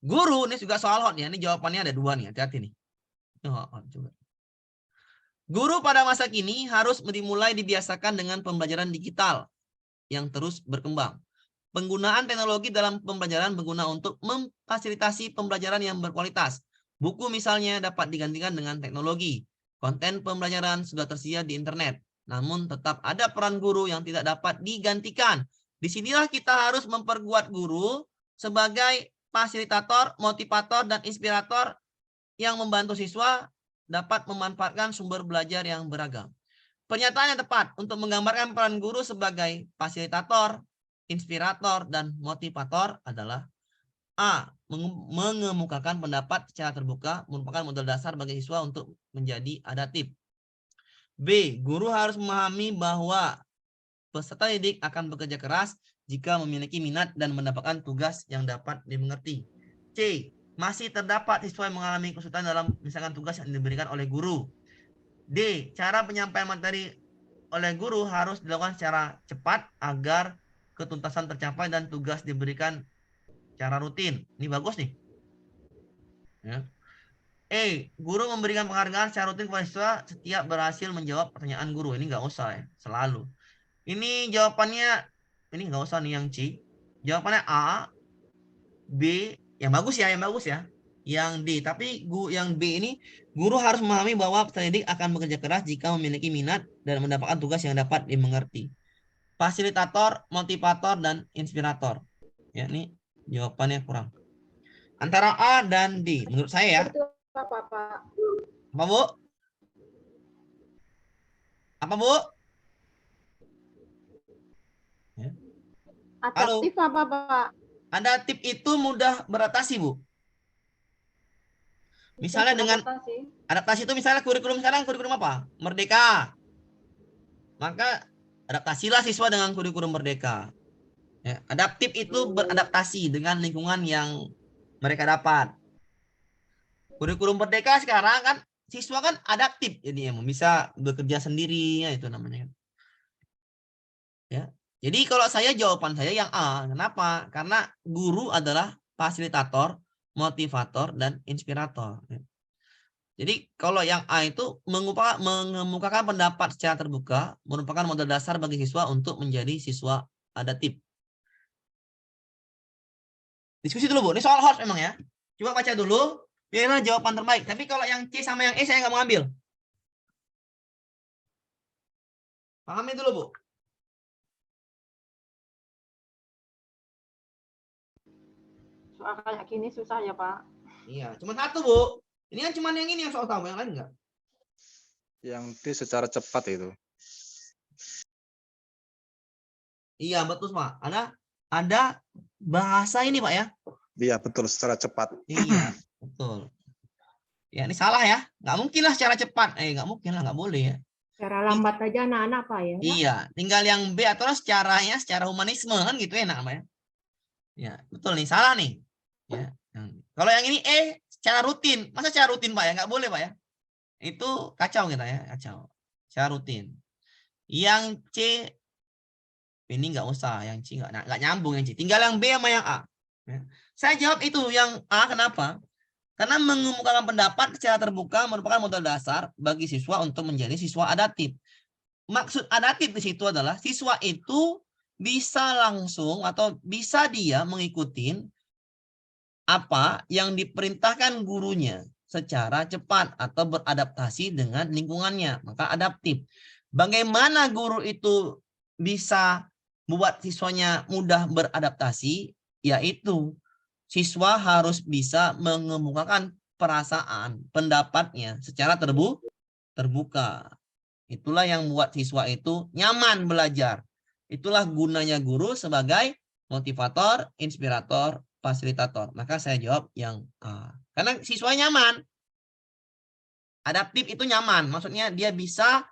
Guru, ini juga soal hot ya. Ini jawabannya ada 2 nih. Hati-hati nih. Hot juga. Guru pada masa kini harus dimulai dibiasakan dengan pembelajaran digital yang terus berkembang. Penggunaan teknologi dalam pembelajaran berguna untuk memfasilitasi pembelajaran yang berkualitas. Buku misalnya dapat digantikan dengan teknologi. Konten pembelajaran sudah tersedia di internet. Namun tetap ada peran guru yang tidak dapat digantikan. Disinilah kita harus memperkuat guru sebagai fasilitator, motivator, dan inspirator yang membantu siswa dapat memanfaatkan sumber belajar yang beragam. Pernyataan yang tepat untuk menggambarkan peran guru sebagai fasilitator, inspirator, dan motivator adalah A. Mengemukakan pendapat secara terbuka merupakan modal dasar bagi siswa untuk menjadi adaptif. B. Guru harus memahami bahwa peserta didik akan bekerja keras jika memiliki minat dan mendapatkan tugas yang dapat dimengerti. C. Masih terdapat siswa yang mengalami kesulitan dalam misalkan tugas yang diberikan oleh guru. D. Cara penyampaian materi oleh guru harus dilakukan secara cepat agar ketuntasan tercapai dan tugas diberikan secara rutin. Ini bagus nih. Ya. E. Guru memberikan penghargaan secara rutin kepada siswa setiap berhasil menjawab pertanyaan guru. Ini nggak usah ya, selalu. Ini jawabannya, ini nggak usah nih yang C. Jawabannya A, B, yang bagus ya, Yang D. Tapi yang B ini, guru harus memahami bahwa peserta didik akan bekerja keras jika memiliki minat dan mendapatkan tugas yang dapat dimengerti. Fasilitator, motivator, dan inspirator. Ya, ini jawabannya kurang. Antara A dan D, menurut saya ya. Itu apa, Pak? Apa, Bu? Apa, Bu? Ya. Adaptif apa, Pak? Adaptif itu mudah beradaptasi, Bu. Misalnya dengan adaptasi itu misalnya kurikulum sekarang kurikulum apa? Merdeka. Maka adaptasilah siswa dengan kurikulum merdeka. Ya, adaptif itu beradaptasi dengan lingkungan yang mereka dapat. Kurikulum merdeka sekarang kan siswa kan adaptif, jadi bisa bekerja sendiri, ya itu namanya. Ya. Jadi kalau jawaban saya yang A. Kenapa? Karena guru adalah fasilitator, motivator, dan inspirator. Jadi kalau yang A itu mengemukakan pendapat secara terbuka, merupakan modal dasar bagi siswa untuk menjadi siswa adaptif. Diskusi dulu, Bu. Ini soal host memang ya. Coba baca dulu. Biarlah jawaban terbaik. Tapi kalau yang C sama yang E saya nggak mau ambil. Pahami dulu, Bu. Soal kayak gini susah ya, Pak. Iya, cuma satu, Bu. Ini kan cuma yang ini yang soal tahu, yang lain enggak? Yang D secara cepat itu. Iya, betul, Pak. Ada bahasa ini, Pak ya? Iya, betul, secara cepat. Iya, betul. Ya, ini salah ya. Nggak mungkin lah secara cepat. Nggak mungkin lah, nggak boleh ya. Cara lambat aja anak-anak, Pak ya. Iya, tinggal yang B atau secara humanisme kan gitu enak, Pak ya. Ya, betul nih, salah nih. Ya. Kalau yang ini E secara rutin. Masa secara rutin, Pak ya? Nggak boleh, Pak ya. Itu kacau kita ya, kacau. Secara rutin. Yang C ini nggak usah, yang C nggak nyambung yang C. Tinggal yang B sama yang A. Ya. Saya jawab itu yang A, kenapa? Karena mengemukakan pendapat secara terbuka merupakan modal dasar bagi siswa untuk menjadi siswa adaptif. Maksud adaptif di situ adalah siswa itu bisa langsung atau bisa dia mengikuti apa yang diperintahkan gurunya secara cepat atau beradaptasi dengan lingkungannya, maka adaptif. Bagaimana guru itu bisa membuat siswanya mudah beradaptasi, yaitu siswa harus bisa mengemukakan perasaan, pendapatnya secara terbuka. Itulah yang membuat siswa itu nyaman belajar. Itulah gunanya guru sebagai motivator, inspirator, fasilitator. Maka saya jawab yang A. Karena siswa nyaman. Adaptif itu nyaman. Maksudnya dia bisa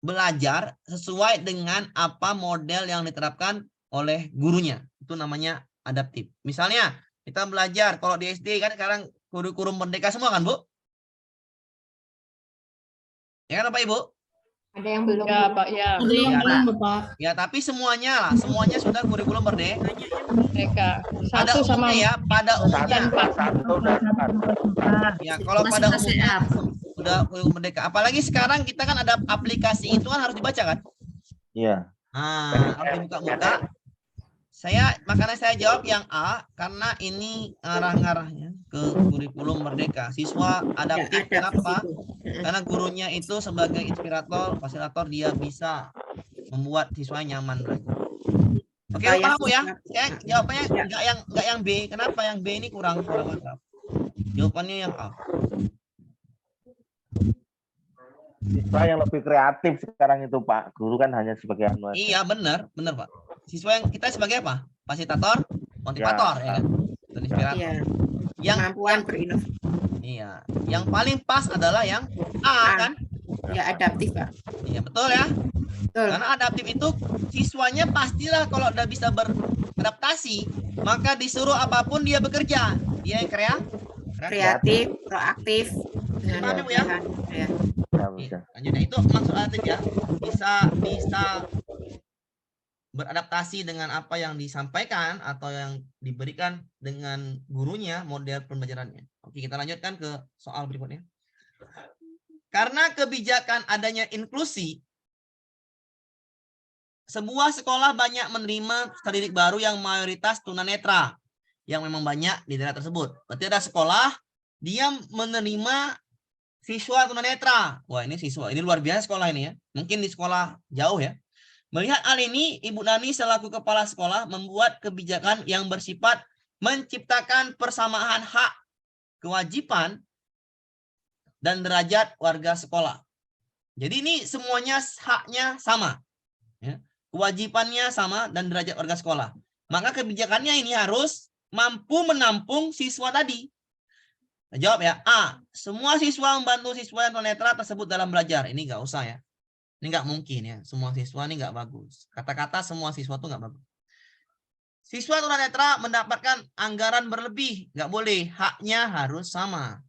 belajar sesuai dengan apa model yang diterapkan oleh gurunya. Itu namanya adaptif. Misalnya kita belajar kalau di SD kan sekarang kurikulum merdeka semua kan, Bu? Ya kan, Bapak Ibu? Ada yang belum. Ya, Pak, ya. Ya, tapi semuanya sudah kurikulum merdeka. Pada Satu sama umumnya ya, pada umumnya. Satu dan empat. Ya, kalau Masih pada masih umumnya up. sudah kurikulum merdeka. Apalagi sekarang kita kan ada aplikasi itu kan harus dibaca kan? Iya. Nah, harus dibuka-buka. Makanya saya jawab yang A karena ini arah-arahnya ke kurikulum merdeka. Siswa adaptif, kenapa? Karena gurunya itu sebagai inspirator, fasilitator, dia bisa membuat siswa nyaman belajar. Oke, paham Bu ya? Saya jawabannya enggak yang B. Kenapa yang B ini kurang mantap? Jawabannya yang A. Siswa yang lebih kreatif sekarang itu, Pak. Guru kan hanya sebagai anuan. Iya, benar Pak. Siswa yang kita sebagai apa? Fasilitator, motivator ya kan? Dan inspirator. Iya. Yang Kemampuan berinovasi. Iya, yang paling pas adalah yang A kan? Ya, adaptif, Pak. Iya, betul ya. Betul. Karena adaptif itu siswanya pastilah kalau udah bisa beradaptasi, maka disuruh apapun dia bekerja. Dia yang Kreatif, proaktif. Paham ya, Bu ya? Ya. Ya, bisa. Lanjut, itu maksud adaptif ya. Bisa beradaptasi dengan apa yang disampaikan atau yang diberikan dengan gurunya, model pembelajarannya. Oke, kita lanjutkan ke soal berikutnya. Karena kebijakan adanya inklusi, sebuah sekolah banyak menerima peserta didik baru yang mayoritas tunanetra, yang memang banyak di daerah tersebut. Berarti ada sekolah dia menerima siswa tunanetra. Wah, ini siswa, ini luar biasa sekolah ini ya. Mungkin di sekolah jauh ya. Melihat hal ini, Ibu Nani selaku kepala sekolah membuat kebijakan yang bersifat menciptakan persamaan hak, kewajiban, dan derajat warga sekolah. Jadi ini semuanya haknya sama. Ya. Kewajibannya sama dan derajat warga sekolah. Maka kebijakannya ini harus mampu menampung siswa tadi. Nah, jawab ya. A. Semua siswa membantu siswa yang tunanetra tersebut dalam belajar. Ini nggak usah ya. Ini nggak mungkin ya. Semua siswa ini nggak bagus. Kata-kata semua siswa itu nggak bagus. Siswa tunanetra mendapatkan anggaran berlebih. Nggak boleh. Haknya harus sama.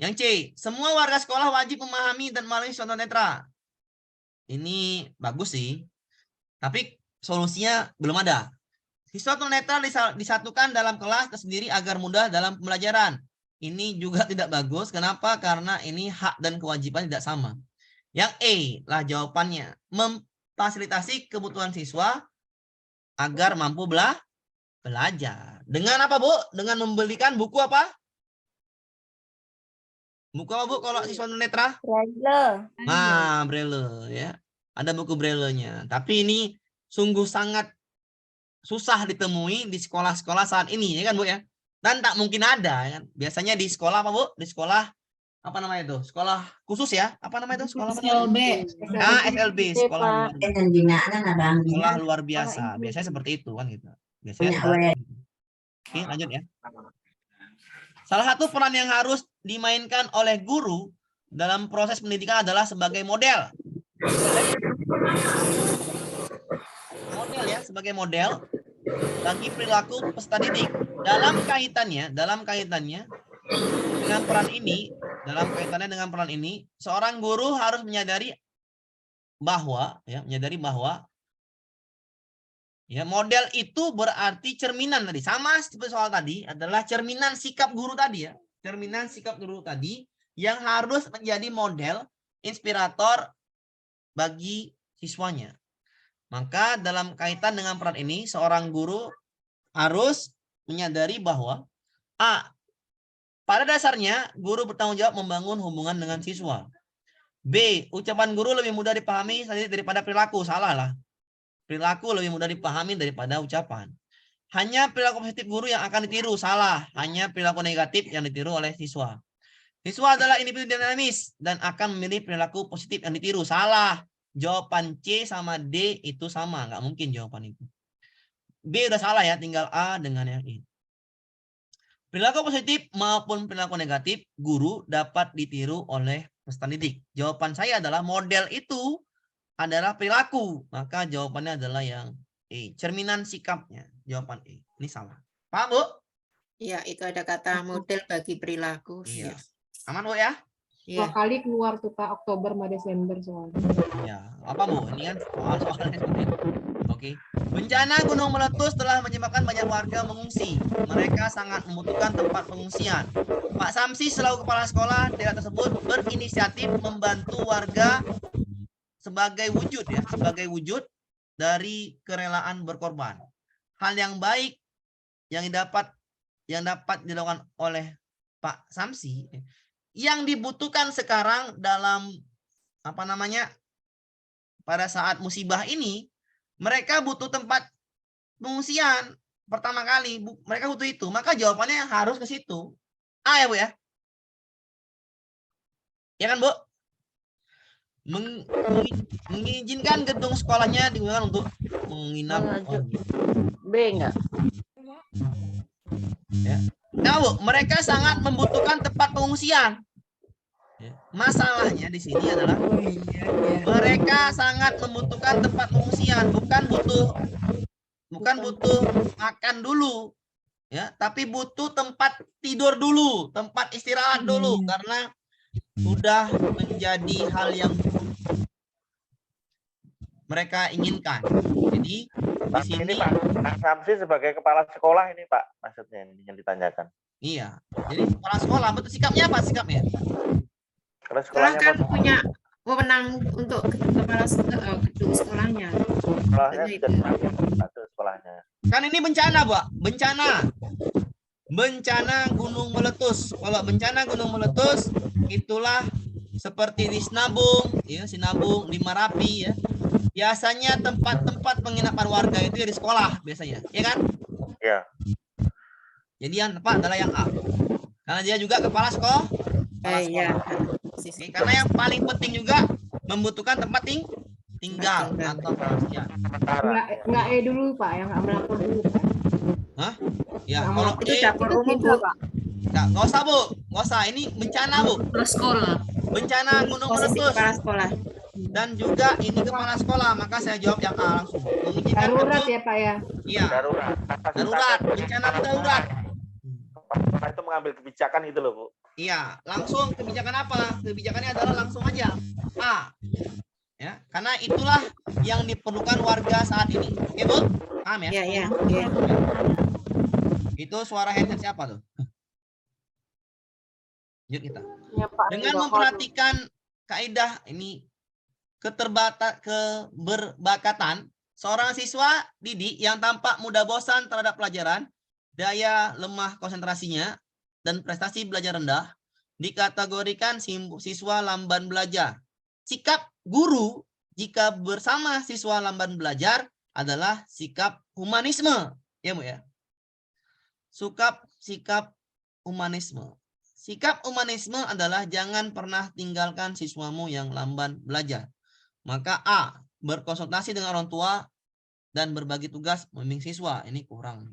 Yang C. Semua warga sekolah wajib memahami dan memahami siswa tunanetra. Ini bagus sih. Tapi solusinya belum ada. Siswa tunanetra disatukan dalam kelas tersendiri agar mudah dalam pembelajaran. Ini juga tidak bagus. Kenapa? Karena ini hak dan kewajiban tidak sama. Yang E lah jawabannya. Memfasilitasi kebutuhan siswa agar mampu belajar. Dengan apa, Bu? Dengan membelikan buku apa? Buku apa, Bu, kalau siswa tunanetra? Braille. Nah, braille ya. Ada buku braille-nya. Tapi ini sungguh sangat susah ditemui di sekolah-sekolah saat ini, ya kan, Bu ya? Dan tak mungkin ada, ya kan? Biasanya di sekolah apa, Bu? Di sekolah apa namanya itu? Sekolah khusus ya? Apa namanya itu? Sekolah apa? SLB. Ah, SLB, sekolah Sekolah luar biasa. Biasanya seperti itu kan gitu. Biasanya. Oke, lanjut ya. Salah satu peran yang harus dimainkan oleh guru dalam proses pendidikan adalah sebagai model. Model ya, sebagai model bagi perilaku peserta didik. Dalam kaitannya dengan peran ini, seorang guru harus menyadari bahwa ya model itu berarti cerminan tadi. Sama seperti soal tadi adalah cerminan sikap guru tadi ya. Cerminan sikap guru tadi yang harus menjadi model inspirator bagi siswanya. Maka dalam kaitan dengan peran ini, seorang guru harus menyadari bahwa A. Pada dasarnya, guru bertanggung jawab membangun hubungan dengan siswa. B. Ucapan guru lebih mudah dipahami daripada perilaku. Salah lah. Perilaku lebih mudah dipahami daripada ucapan. Hanya perilaku positif guru yang akan ditiru. Salah. Hanya perilaku negatif yang ditiru oleh siswa. Siswa adalah individu dinamis dan akan memilih perilaku positif yang ditiru. Salah. Jawaban C sama D itu sama. Nggak mungkin jawaban itu. B udah salah ya. Tinggal A dengan yang ini. Perilaku positif maupun perilaku negatif guru dapat ditiru oleh peserta didik. Jawaban saya adalah model itu adalah perilaku. Maka jawabannya adalah yang E. Cerminan sikapnya. Jawaban E. Ini salah. Paham, Bu? Ya, itu ada kata model bagi perilaku. Iya. Aman, Bu ya? Dua Ya. kali keluar tuh Pak, Oktober sama Desember soalnya. Ya. Apa, Bu? Ini kan soal-soalnya seperti itu. Oke. Bencana gunung meletus telah menyebabkan banyak warga mengungsi. Mereka sangat membutuhkan tempat pengungsian. Pak Samsi selaku kepala sekolah daerah tersebut berinisiatif membantu warga sebagai wujud dari kerelaan berkorban. Hal yang baik yang dapat dilakukan oleh Pak Samsi yang dibutuhkan sekarang dalam pada saat musibah ini, mereka butuh tempat pengungsian pertama kali. Mereka butuh itu. Maka jawabannya harus ke situ. A ya, Bu ya? Ya kan, Bu? Mengizinkan gedung sekolahnya digunakan untuk menginap. B enggak? Ya. Nah, Bu, mereka sangat membutuhkan tempat pengungsian. Masalahnya di sini adalah mereka sangat membutuhkan tempat pengungsian, bukan butuh makan dulu, ya, tapi butuh tempat tidur dulu, tempat istirahat dulu, karena sudah menjadi hal yang mereka inginkan. Jadi di sini ini Pak Samsi sebagai kepala sekolah ini Pak, maksudnya ini yang ditanyakan. iya. Jadi kepala sekolah betul sikapnya apa sikapnya? Kalau Sekolah sekolahnya kan Pak, punya wewenang untuk kepala gedung sekolahnya. sekolahnya Itu. sudah dipanggil satu sekolahnya. Kan ini bencana, Bu. Bencana. Bencana gunung meletus. Kalau bencana gunung meletus, itulah seperti di Sinabung, ya, Sinabung, di Marapi, ya. Biasanya tempat-tempat penginapan warga itu ya di sekolah biasanya, ya kan? Ya. Jadi yang tepat adalah yang A. Karena dia juga kepala sekolah. Iya. Oke, karena yang paling penting juga membutuhkan tempat tinggal atau pengungsian. Enggak dulu Pak, yang enggak melapor dulu Pak. Hah? Ya, Yang kalau Itu E, dapur umum, Bu. Pak. nggak usah, Bu. Nggak usah. Ini bencana, Bu. Sekolah. Bencana gunung Posisi meletus. kepala sekolah. Dan juga ini kepala sekolah. Maka saya jawab yang A langsung. Mengizinkan Darurat itu, ya Pak ya. iya. Darurat. Darurat. Bencana darurat. Karena itu mengambil kebijakan gitu loh, Bu. Iya, langsung kebijakan apa? Kebijakannya adalah langsung aja A. Ya, karena itulah yang diperlukan warga saat ini. Oke, Bu? Paham ya? Iya, iya. Oke. Itu suara handset siapa tuh? Lanjut kita. Ya, Pak. Dengan memperhatikan kaidah ini keberbakatan, seorang siswa didik yang tampak mudah bosan terhadap pelajaran, daya lemah konsentrasinya, dan prestasi belajar rendah dikategorikan siswa lamban belajar. Sikap guru jika bersama siswa lamban belajar adalah sikap humanisme, ya Bu ya. Sikap humanisme. Sikap humanisme adalah jangan pernah tinggalkan siswamu yang lamban belajar. Maka A, berkonsultasi dengan orang tua dan berbagi tugas membimbing siswa. Ini kurang.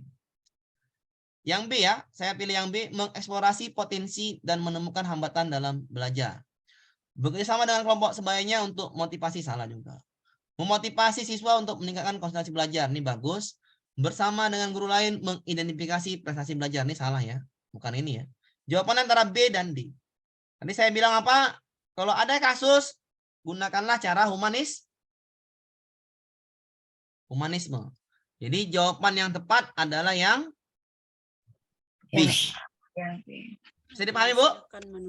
Yang B ya, saya pilih yang B, mengeksplorasi potensi dan menemukan hambatan dalam belajar. Bekerjasama dengan kelompok sebayanya untuk motivasi, salah juga. Memotivasi siswa untuk meningkatkan konsentrasi belajar, ini bagus. Bersama dengan guru lain mengidentifikasi prestasi belajar, ini salah ya, bukan ini ya. Jawaban antara B dan D. Tadi saya bilang apa? Kalau ada kasus, gunakanlah cara humanisme. Jadi jawaban yang tepat adalah yang B. Bisa dipahami, Bu?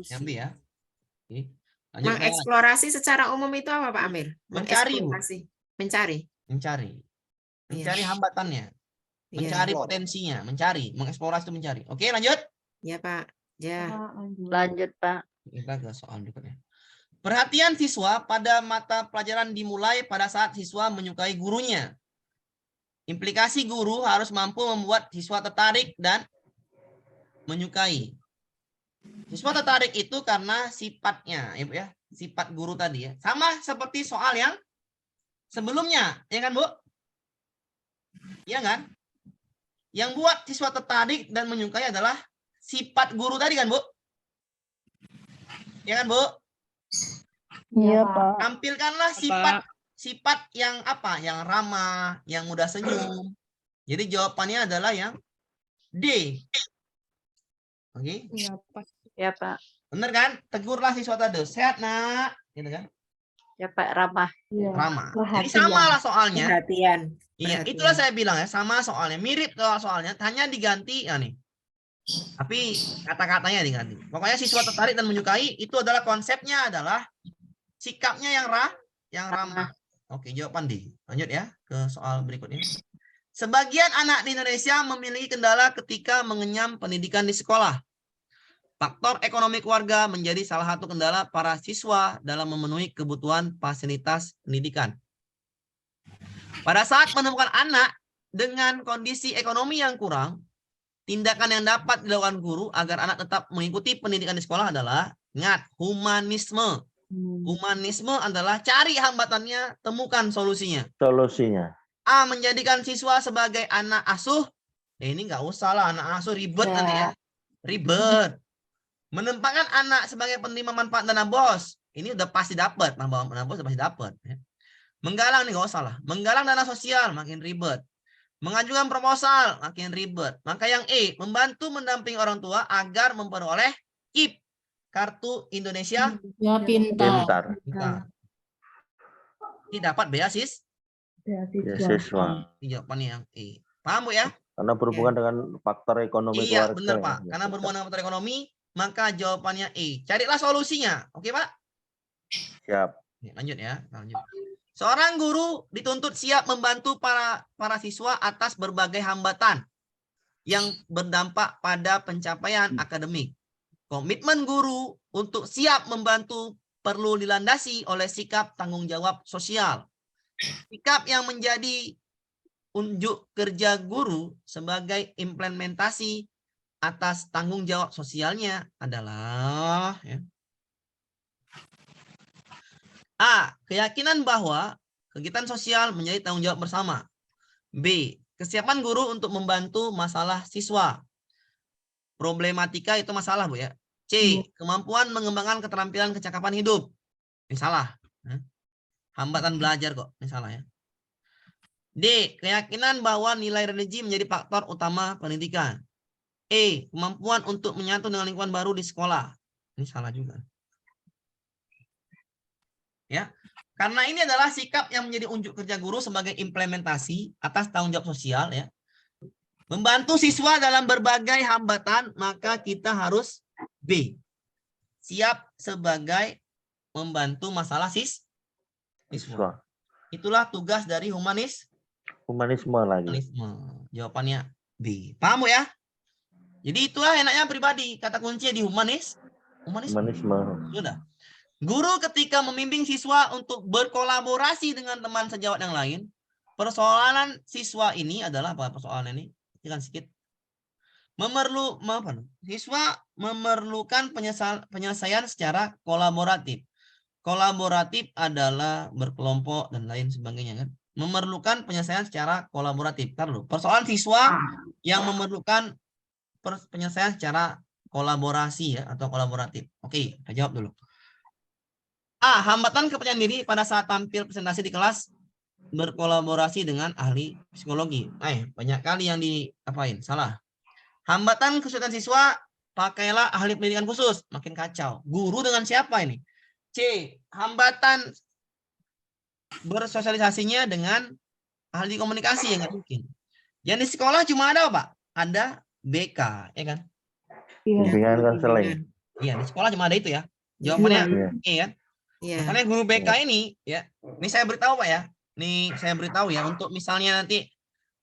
Yang B ya. Oke. Lanjut. Mengeksplorasi secara umum itu apa, Pak Amir? Mencari, Bu. Mencari. Mencari hambatannya. Mencari potensinya, mengeksplorasi itu mencari. Oke, lanjut. Ya, Pak. Ya. Lanjut, Pak. Kita ke soal berikutnya. Perhatian siswa pada mata pelajaran dimulai pada saat siswa menyukai gurunya. Implikasi guru harus mampu membuat siswa tertarik dan menyukai. Siswa tertarik itu karena sifatnya, ya, sifat guru tadi ya. Sama seperti soal yang sebelumnya, ya kan, Bu? Iya kan? Yang buat siswa tertarik dan menyukai adalah sifat guru tadi kan, Bu? Ya kan, Bu? Iya, Pak. Tampilkanlah sifat yang apa? Yang ramah, yang mudah senyum. Jadi jawabannya adalah yang D. Oke? Iya, Pak. Ya, Pak. Benar kan? Tegurlah siswa tadi. Sehat, Nak. Gitu kan? Ya, Pak, ramah. Iya. Ramah. Jadi Perhatian. sama lah soalnya. Perhatian. Iya, itulah saya bilang ya, sama soalnya. Mirip soalnya, hanya diganti ya nih. Tapi kata-katanya diganti. Pokoknya siswa tertarik dan menyukai itu adalah konsepnya adalah sikapnya yang ramah. Oke, jawaban D. Lanjut ya ke soal berikutnya. Sebagian anak di Indonesia memiliki kendala ketika mengenyam pendidikan di sekolah. Faktor ekonomi keluarga menjadi salah satu kendala para siswa dalam memenuhi kebutuhan fasilitas pendidikan. Pada saat menemukan anak dengan kondisi ekonomi yang kurang, tindakan yang dapat dilakukan guru agar anak tetap mengikuti pendidikan di sekolah adalah, ingat, humanisme. Humanisme adalah cari hambatannya, temukan solusinya. A, menjadikan siswa sebagai anak asuh. Ini nggak usah lah, anak asuh ribet nanti ya. Ribet. Menempatkan anak sebagai penerima manfaat dana BOS. Ini udah pasti dapat. Dana BOS udah pasti dapat. Menggalang nih nggak usah lah. Menggalang dana sosial makin ribet. Mengajukan proposal makin ribet. Maka yang E, membantu mendampingi orang tua agar memperoleh KIP, Kartu Indonesia Ya, pintar. Ini dapat beasiswa. Jawabannya yang E. Paham, Bu ya? Karena berhubungan dengan faktor ekonomi Iya, keluarga. benar, Pak. Karena berhubungan dengan faktor ekonomi, maka jawabannya E. Carilah solusinya. Oke, Pak? Siap. Lanjut ya. Lanjut. Seorang guru dituntut siap membantu para siswa atas berbagai hambatan yang berdampak pada pencapaian akademik. Komitmen guru untuk siap membantu perlu dilandasi oleh sikap tanggung jawab sosial. Sikap yang menjadi unjuk kerja guru sebagai implementasi atas tanggung jawab sosialnya adalah A. Keyakinan bahwa kegiatan sosial menjadi tanggung jawab bersama. B. Kesiapan guru untuk membantu masalah siswa. Problematika itu masalah, Bu ya. C. Kemampuan mengembangkan keterampilan kecakapan hidup. Ini salah. Hambatan belajar kok. Ini salah ya. D. Keyakinan bahwa nilai religi menjadi faktor utama pendidikan. E. Kemampuan untuk menyatu dengan lingkungan baru di sekolah. Ini salah juga. Ya, karena ini adalah sikap yang menjadi unjuk kerja guru sebagai implementasi atas tanggung jawab sosial ya. Membantu siswa dalam berbagai hambatan, maka kita harus B. Siap sebagai membantu masalah siswa. Itulah tugas dari Humanisme lagi. Jawabannya B. Paham Bu ya? Jadi itulah enaknya pribadi. Kata kuncinya di humanisme. Sudah. Guru ketika membimbing siswa untuk berkolaborasi dengan teman sejawat yang lain, persoalan siswa ini adalah apa persoalan ini? Kan sedikit. Siswa memerlukan penyelesaian secara kolaboratif. Kolaboratif adalah berkelompok dan lain sebagainya kan. Memerlukan penyelesaian secara kolaboratif. Persoalan siswa yang memerlukan penyelesaian secara kolaborasi ya atau kolaboratif. Oke, kita jawab dulu. A. Hambatan kepercayaan diri pada saat tampil presentasi di kelas berkolaborasi dengan ahli psikologi. Banyak kali yang diapain? Salah. Hambatan kesulitan siswa, pakailah ahli pendidikan khusus. Makin kacau. Guru dengan siapa ini? C. Hambatan bersosialisasinya dengan ahli komunikasi yang nggak mungkin. Yang di sekolah cuma ada apa? Ada BK, ya kan? Bimbingan konseling. Iya, di sekolah cuma ada itu ya. Jawabannya E kan? Iya. Makanya guru BK ini ya, ini saya beritahu Pak ya. Nih saya beritahu ya untuk misalnya nanti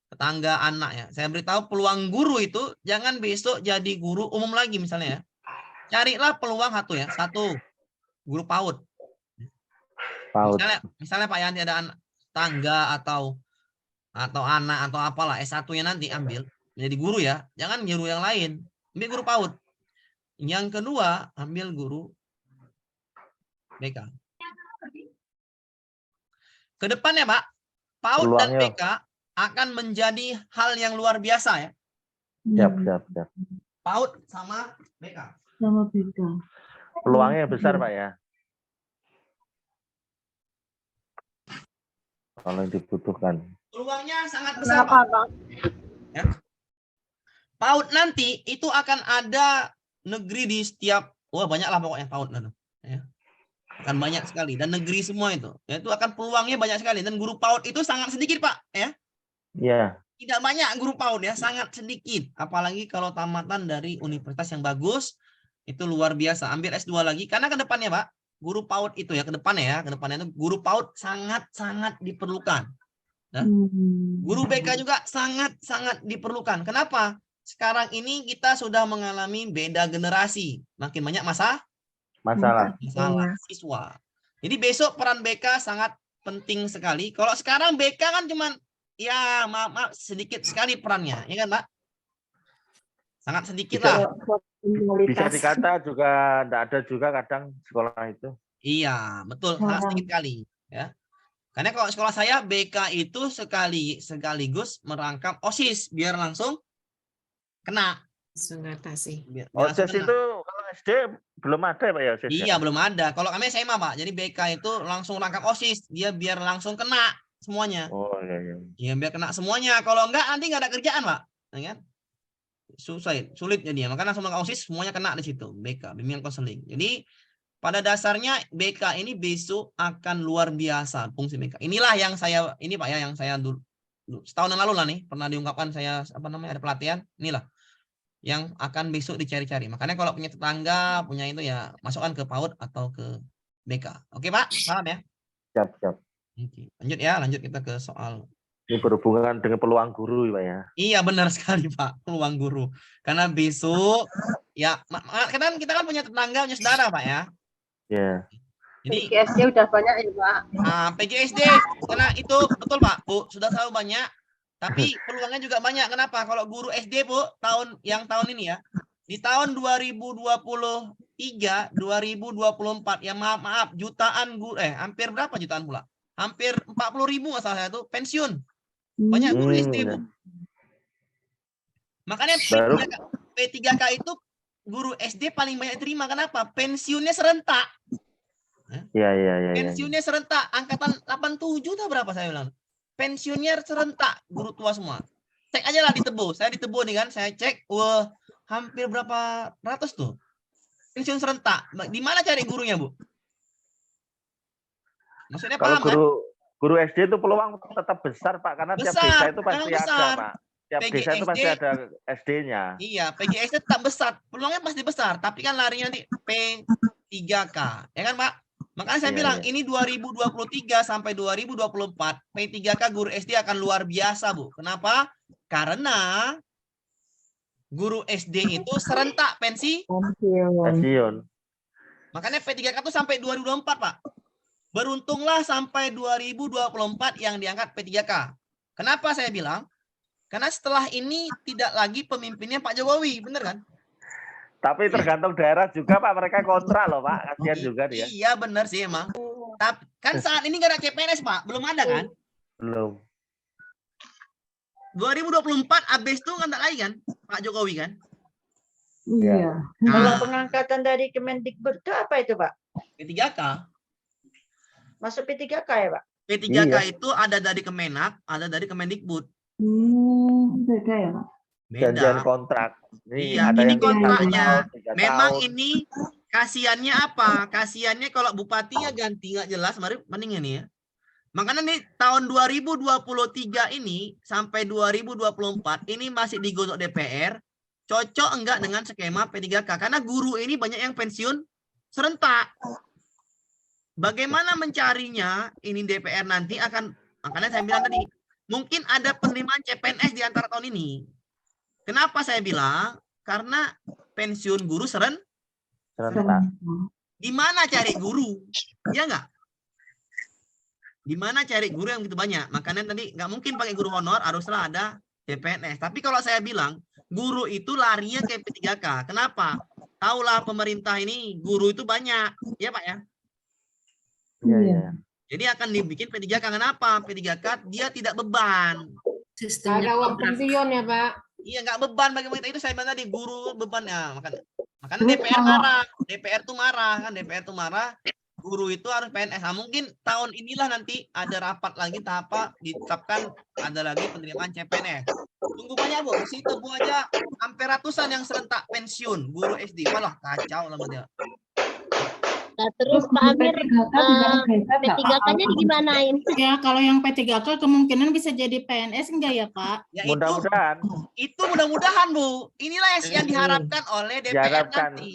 tetangga anak ya. Saya beritahu peluang guru itu jangan besok jadi guru umum lagi misalnya ya. Carilah peluang satu guru PAUD. Misalnya Pak Yanti ada anak tangga atau anak atau apalah S1-nya nanti ambil menjadi guru ya. Jangan guru yang lain. Ambil guru PAUD. Yang kedua, ambil guru BK. Kedepannya Pak, PAUD dan BK akan menjadi hal yang luar biasa ya. Siap. PAUD sama BK. Peluangnya besar Pak ya. Kalau yang dibutuhkan. Peluangnya sangat besar Pak. Ya. PAUD nanti itu akan ada negeri di setiap, banyaklah pokoknya PAUD. Ya. Akan banyak sekali dan negeri semua itu akan peluangnya banyak sekali dan guru PAUD itu sangat sedikit Pak ya. Iya. Tidak banyak guru PAUD ya, sangat sedikit. Apalagi kalau tamatan dari universitas yang bagus itu luar biasa. Ambil S2 lagi karena ke depannya Pak, guru PAUD itu ya ke depannya itu guru PAUD sangat diperlukan. Nah, guru BK juga sangat diperlukan. Kenapa? Sekarang ini kita sudah mengalami beda generasi, makin banyak masalah siswa. Jadi besok peran BK sangat penting sekali. Kalau sekarang BK kan cuman ya maaf sedikit sekali perannya, ya kan Pak? Sangat sedikit lah. Bisa dikata juga tidak ada juga kadang sekolah itu. Iya, betul, sangat sedikit kali ya. Karena kalau sekolah saya BK itu sekaligus merangkap OSIS biar langsung kena. OSIS itu kalau SD belum ada Pak ya OSIS? Iya, belum ada. Kalau kami SMA Pak, jadi BK itu langsung rangkap OSIS, dia biar langsung kena semuanya. Oh iya. Iya, biar kena semuanya. Kalau enggak nanti enggak ada kerjaan Pak, ya kan? Sulit jadinya. Makanya langsung rangkap OSIS semuanya kena di situ. BK, bimbingan konseling. Jadi pada dasarnya BK ini besok akan luar biasa fungsi BK. Inilah yang saya Pak ya, yang saya dulu setahun yang lalu lah nih pernah diungkapkan saya ada pelatihan. Inilah yang akan besok dicari-cari. Makanya kalau punya tetangga, punya itu ya masukkan ke PAUD atau ke BK. Oke Pak, paham ya? Siap. Oke. Lanjut ya, lanjut kita ke soal. Ini berhubungan dengan peluang guru, Pak ya. Iya benar sekali Pak, peluang guru. Karena besok ya, kan kita kan punya tetangga, punya saudara Pak ya. Ya. Jadi PGSD udah banyak ya Pak. PGSD karena itu betul Pak, Bu, sudah tahu banyak. Tapi peluangnya juga banyak. Kenapa? Kalau guru SD Bu, tahun ini ya, di tahun 2023, 2024 ya maaf jutaan guru hampir berapa jutaan pula? Hampir 40.000 nggak salah itu pensiun. Banyak guru SD Bu. Makanya P3K itu guru SD paling banyak terima. Kenapa? Pensiunnya serentak. Iya. Pensiunnya serentak. Angkatan 87 atau berapa saya bilang? Pensiunnya serentak. Guru tua semua. Cek aja lah di Tebo. Saya di Tebo nih kan. Saya cek. Wah, hampir berapa ratus tuh. Pensiun serentak. Di mana cari gurunya Bu? Maksudnya Kalau paham kan? guru SD itu peluang tetap besar Pak, karena tiap Besar, desa itu pasti memang ada besar. Pak. Tiap desa itu PGSD pasti ada SD-nya. Iya, PGSD tetap besar. Peluangnya pasti besar. Tapi kan larinya nanti P3K. Ya kan Pak? Makanya saya Iya, bilang, iya. ini 2023 sampai 2024, P3K guru SD akan luar biasa Bu. Kenapa? Karena guru SD itu serentak Pensiun. Makanya P3K itu sampai 2024 Pak. Beruntunglah sampai 2024 yang diangkat P3K. Kenapa saya bilang? Karena setelah ini tidak lagi pemimpinnya Pak Jokowi, bener kan? Tapi tergantung daerah juga Pak, mereka kontra loh Pak, kasihan juga dia. Iya bener sih emang. Tapi kan saat ini nggak ada CPNS Pak, belum ada kan? Belum. 2024 abis itu kan tak lagi kan Pak Jokowi kan? Iya. Kalau Nah, pengangkatan dari Kemendikbud itu apa itu Pak? P3K. Masuk P3K ya Pak? P3K Iya. itu ada dari Kemenak, ada dari Kemendikbud. Beda ya Pak. Janjian Beda. kontrak. Iya, ada ini yang 3 kontraknya. tahun, 3 Memang tahun. ini kasihannya apa? Kasihannya kalau bupatinya ganti nggak jelas, mending ini ya. Makanya nih tahun 2023 ini sampai 2024 ini masih digodok DPR, cocok enggak dengan skema P3K? Karena guru ini banyak yang pensiun serentak. Bagaimana mencarinya? Ini DPR nanti akan, makanya saya bilang tadi, mungkin ada penerimaan CPNS di antara tahun ini. Kenapa saya bilang? Karena pensiun guru Serentak. di mana cari guru? Ya enggak? Di mana cari guru yang begitu banyak? Makanya tadi nggak mungkin pakai guru honor, haruslah ada CPNS. Tapi kalau saya bilang, guru itu larinya ke P3K. Kenapa? Taulah pemerintah ini guru itu banyak. Ya Pak ya? Iya. Jadi akan dibikin P3K. Kenapa? P3K dia tidak beban. Sistemnya Ada uang kontrak. pensiun ya Pak. Iya nggak beban bagi kita itu saya bilang tadi guru beban ya. Makanya DPR marah. DPR tuh marah kan? DPR tuh marah. Guru itu harus PNS. Nah, mungkin tahun inilah nanti ada rapat lagi tahap ditetapkan ada lagi penerimaan CPNS. Tunggu banyak Bu. Di situ Bu aja hampir ratusan yang serentak pensiun guru SD. Walah kacau lah dia. Nah, terus Pak Amir, P3K-nya digimanain? Ya, kalau yang P3K kemungkinan bisa jadi PNS enggak ya, Pak? Ya Mudah-mudahan. itu mudah-mudahan Bu. Inilah yang diharapkan oleh DPR Diharapkan. nanti.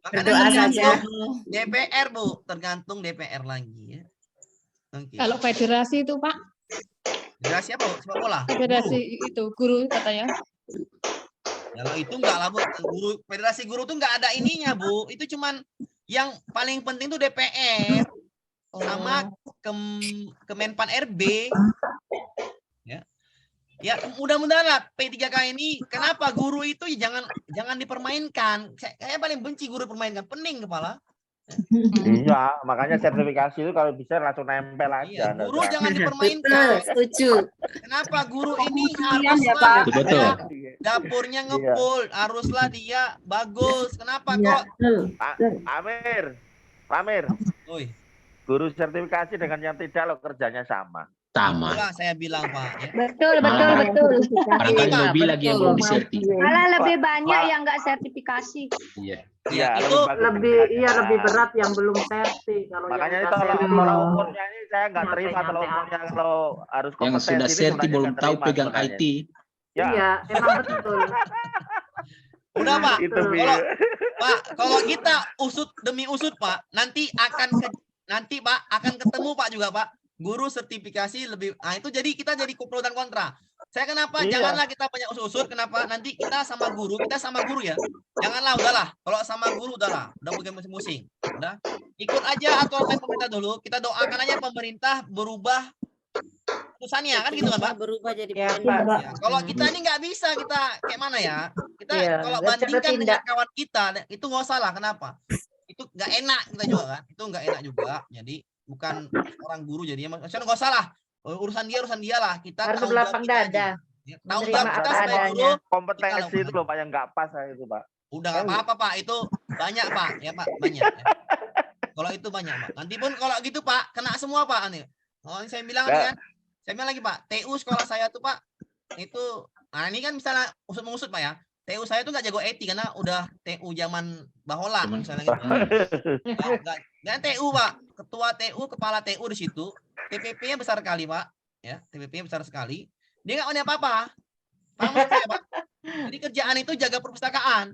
Makanya Berdoa saja. tergantung DPR Bu, tergantung DPR lagi ya. Oke. Kalau federasi itu Pak, Federasi apa Bu? Sepak bola. federasi itu guru katanya. Kalau itu enggak lah Bu. Guru, federasi guru tuh enggak ada ininya Bu. Itu cuman yang paling penting tuh DPR sama Kemenpan RB. Ya. Ya mudah-mudahan lah P3K ini kenapa guru itu jangan dipermainkan. Saya paling benci guru dipermainkan, pening kepala. Iya, makanya sertifikasi itu kalau bisa langsung nempel Iya, aja. guru jangan Betul, dipermainkan. setuju. Kenapa guru ini ya, haruslah Pak. Betul. dapurnya ngepul, haruslah dia bagus. Kenapa Iya, kok? Amir, Oi, guru sertifikasi dengan yang tidak lo kerjanya sama. Sama. itulah saya bilang Pak. Ya. Betul. Barangkali Iya, lebih lagi yang belum diserti. Malah lebih banyak yang nggak sertifikasi. Iya. Iya, Iya, itu bagus lebih sertifikasi. lebih berat yang belum serti. Kalau Makanya yang itu udah kalau serti, tolak ukurnya ini saya nggak terima Nyampe-nyampe tolak ukurnya kalau harus Yang kompetensi sudah ini serti sebenarnya belum nggak tahu terima pegang sebenarnya. IT. Ya, iya, emang betul. udah Pak. itu Kalau Pak, kalau kita usut demi usut Pak, nanti nanti Pak akan ketemu Pak juga Pak. Guru sertifikasi lebih, nah itu jadi kita jadi pro dan kontra. Saya kenapa? Iya. Janganlah kita banyak usur-usur. Kenapa? Nanti kita sama guru ya. Janganlah, udahlah. Kalau sama guru udahlah, udah bukan musing-musing. Udah, ikut aja aturan pemerintah dulu. Kita doakan aja pemerintah berubah putusannya kan gitu kan Pak? Berubah jadi Ya, PNS. Pak. Ya, kalau kita ini nggak bisa, kita kayak mana ya? Kita Iya, kalau nggak bisa bandingkan dengan bertindak. kawan kita, itu nggak usah lah. Kenapa? Itu nggak enak kita juga kan? Itu nggak enak juga. Jadi bukan orang guru jadinya. Maksudnya nggak usah lah. Urusan dia lah. Kita Harus tanggung jawab berlapang kita aja. dada. Ya, tanggung Menerima jawab kita apa sebagai adanya. guru. Kompetensi itu loh Pak yang nggak pas itu Pak. Udah nggak apa-apa Pak. Itu banyak Pak. Ya Pak, banyak. Ya. Kalau itu banyak Pak. Nanti pun kalau gitu Pak, kena semua Pak. Oh, ini saya bilang Ya. kan. Saya bilang lagi Pak, TU sekolah saya tuh Pak, itu, nah ini kan misalnya usut-mengusut Pak ya, TU saya tuh nggak jago IT karena udah TU zaman Bahola misalnya gitu. Nggak TU Pak, ketua TU, kepala TU di situ, TPP-nya besar sekali Pak, ya TPP-nya besar sekali, dia nggak punya apa-apa, paham nggak saya Pak? Jadi kerjaan itu jaga perpustakaan,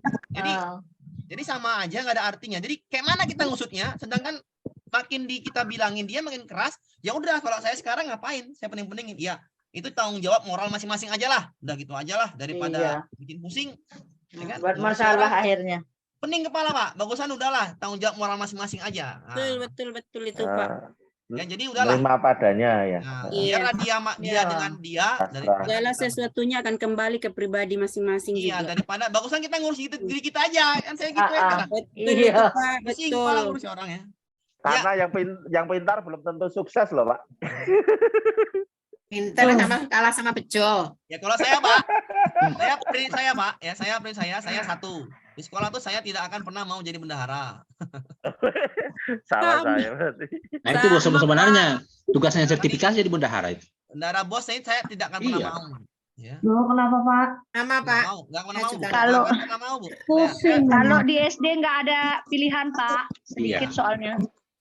jadi sama aja nggak ada artinya. Jadi kayak mana kita ngusutnya, sedangkan makin kita bilangin dia makin keras. Ya udah, kalau saya sekarang ngapain? Saya penting-pentingin. Ya, itu tanggung jawab moral masing-masing aja lah. Udah gitu aja lah daripada bikin pusing. Ya kan? Buat masalah akhirnya. Pening kepala Pak. Bagusan udahlah, tanggung jawab moral masing-masing aja. Nah, Betul itu Pak. ya jadi udahlah. Menerima apa adanya ya. Nah, Iya. biarlah dia dengan dia daripada Segala sesuatunya akan kembali ke pribadi masing-masing iya, juga. daripada bagusan kita ngurus diri kita aja. Kan saya gitu ya. Kan? Betul Iya. itu Pak, Pusing kepala betul. ngurus orang ya. Karena yang pintar belum tentu sukses loh Pak. Pintar sama kalah sama bejo. Ya kalau saya Pak, saya satu. Di sekolah tuh saya tidak akan pernah mau jadi bendahara. Sama saya berarti. Nah itu bos sebenarnya tugasnya sertifikasi jadi bendahara itu. Bendahara bos saya tidak akan pernah Iya. mau. Ya. Loh, kenapa Pak? Sama Nggak Pak. mau, nggak pernah mau. Bu. Kalau- Nggak pernah mau, Bu. Pusing. Kalau di SD nggak ada pilihan Pak, sedikit Iya. soalnya.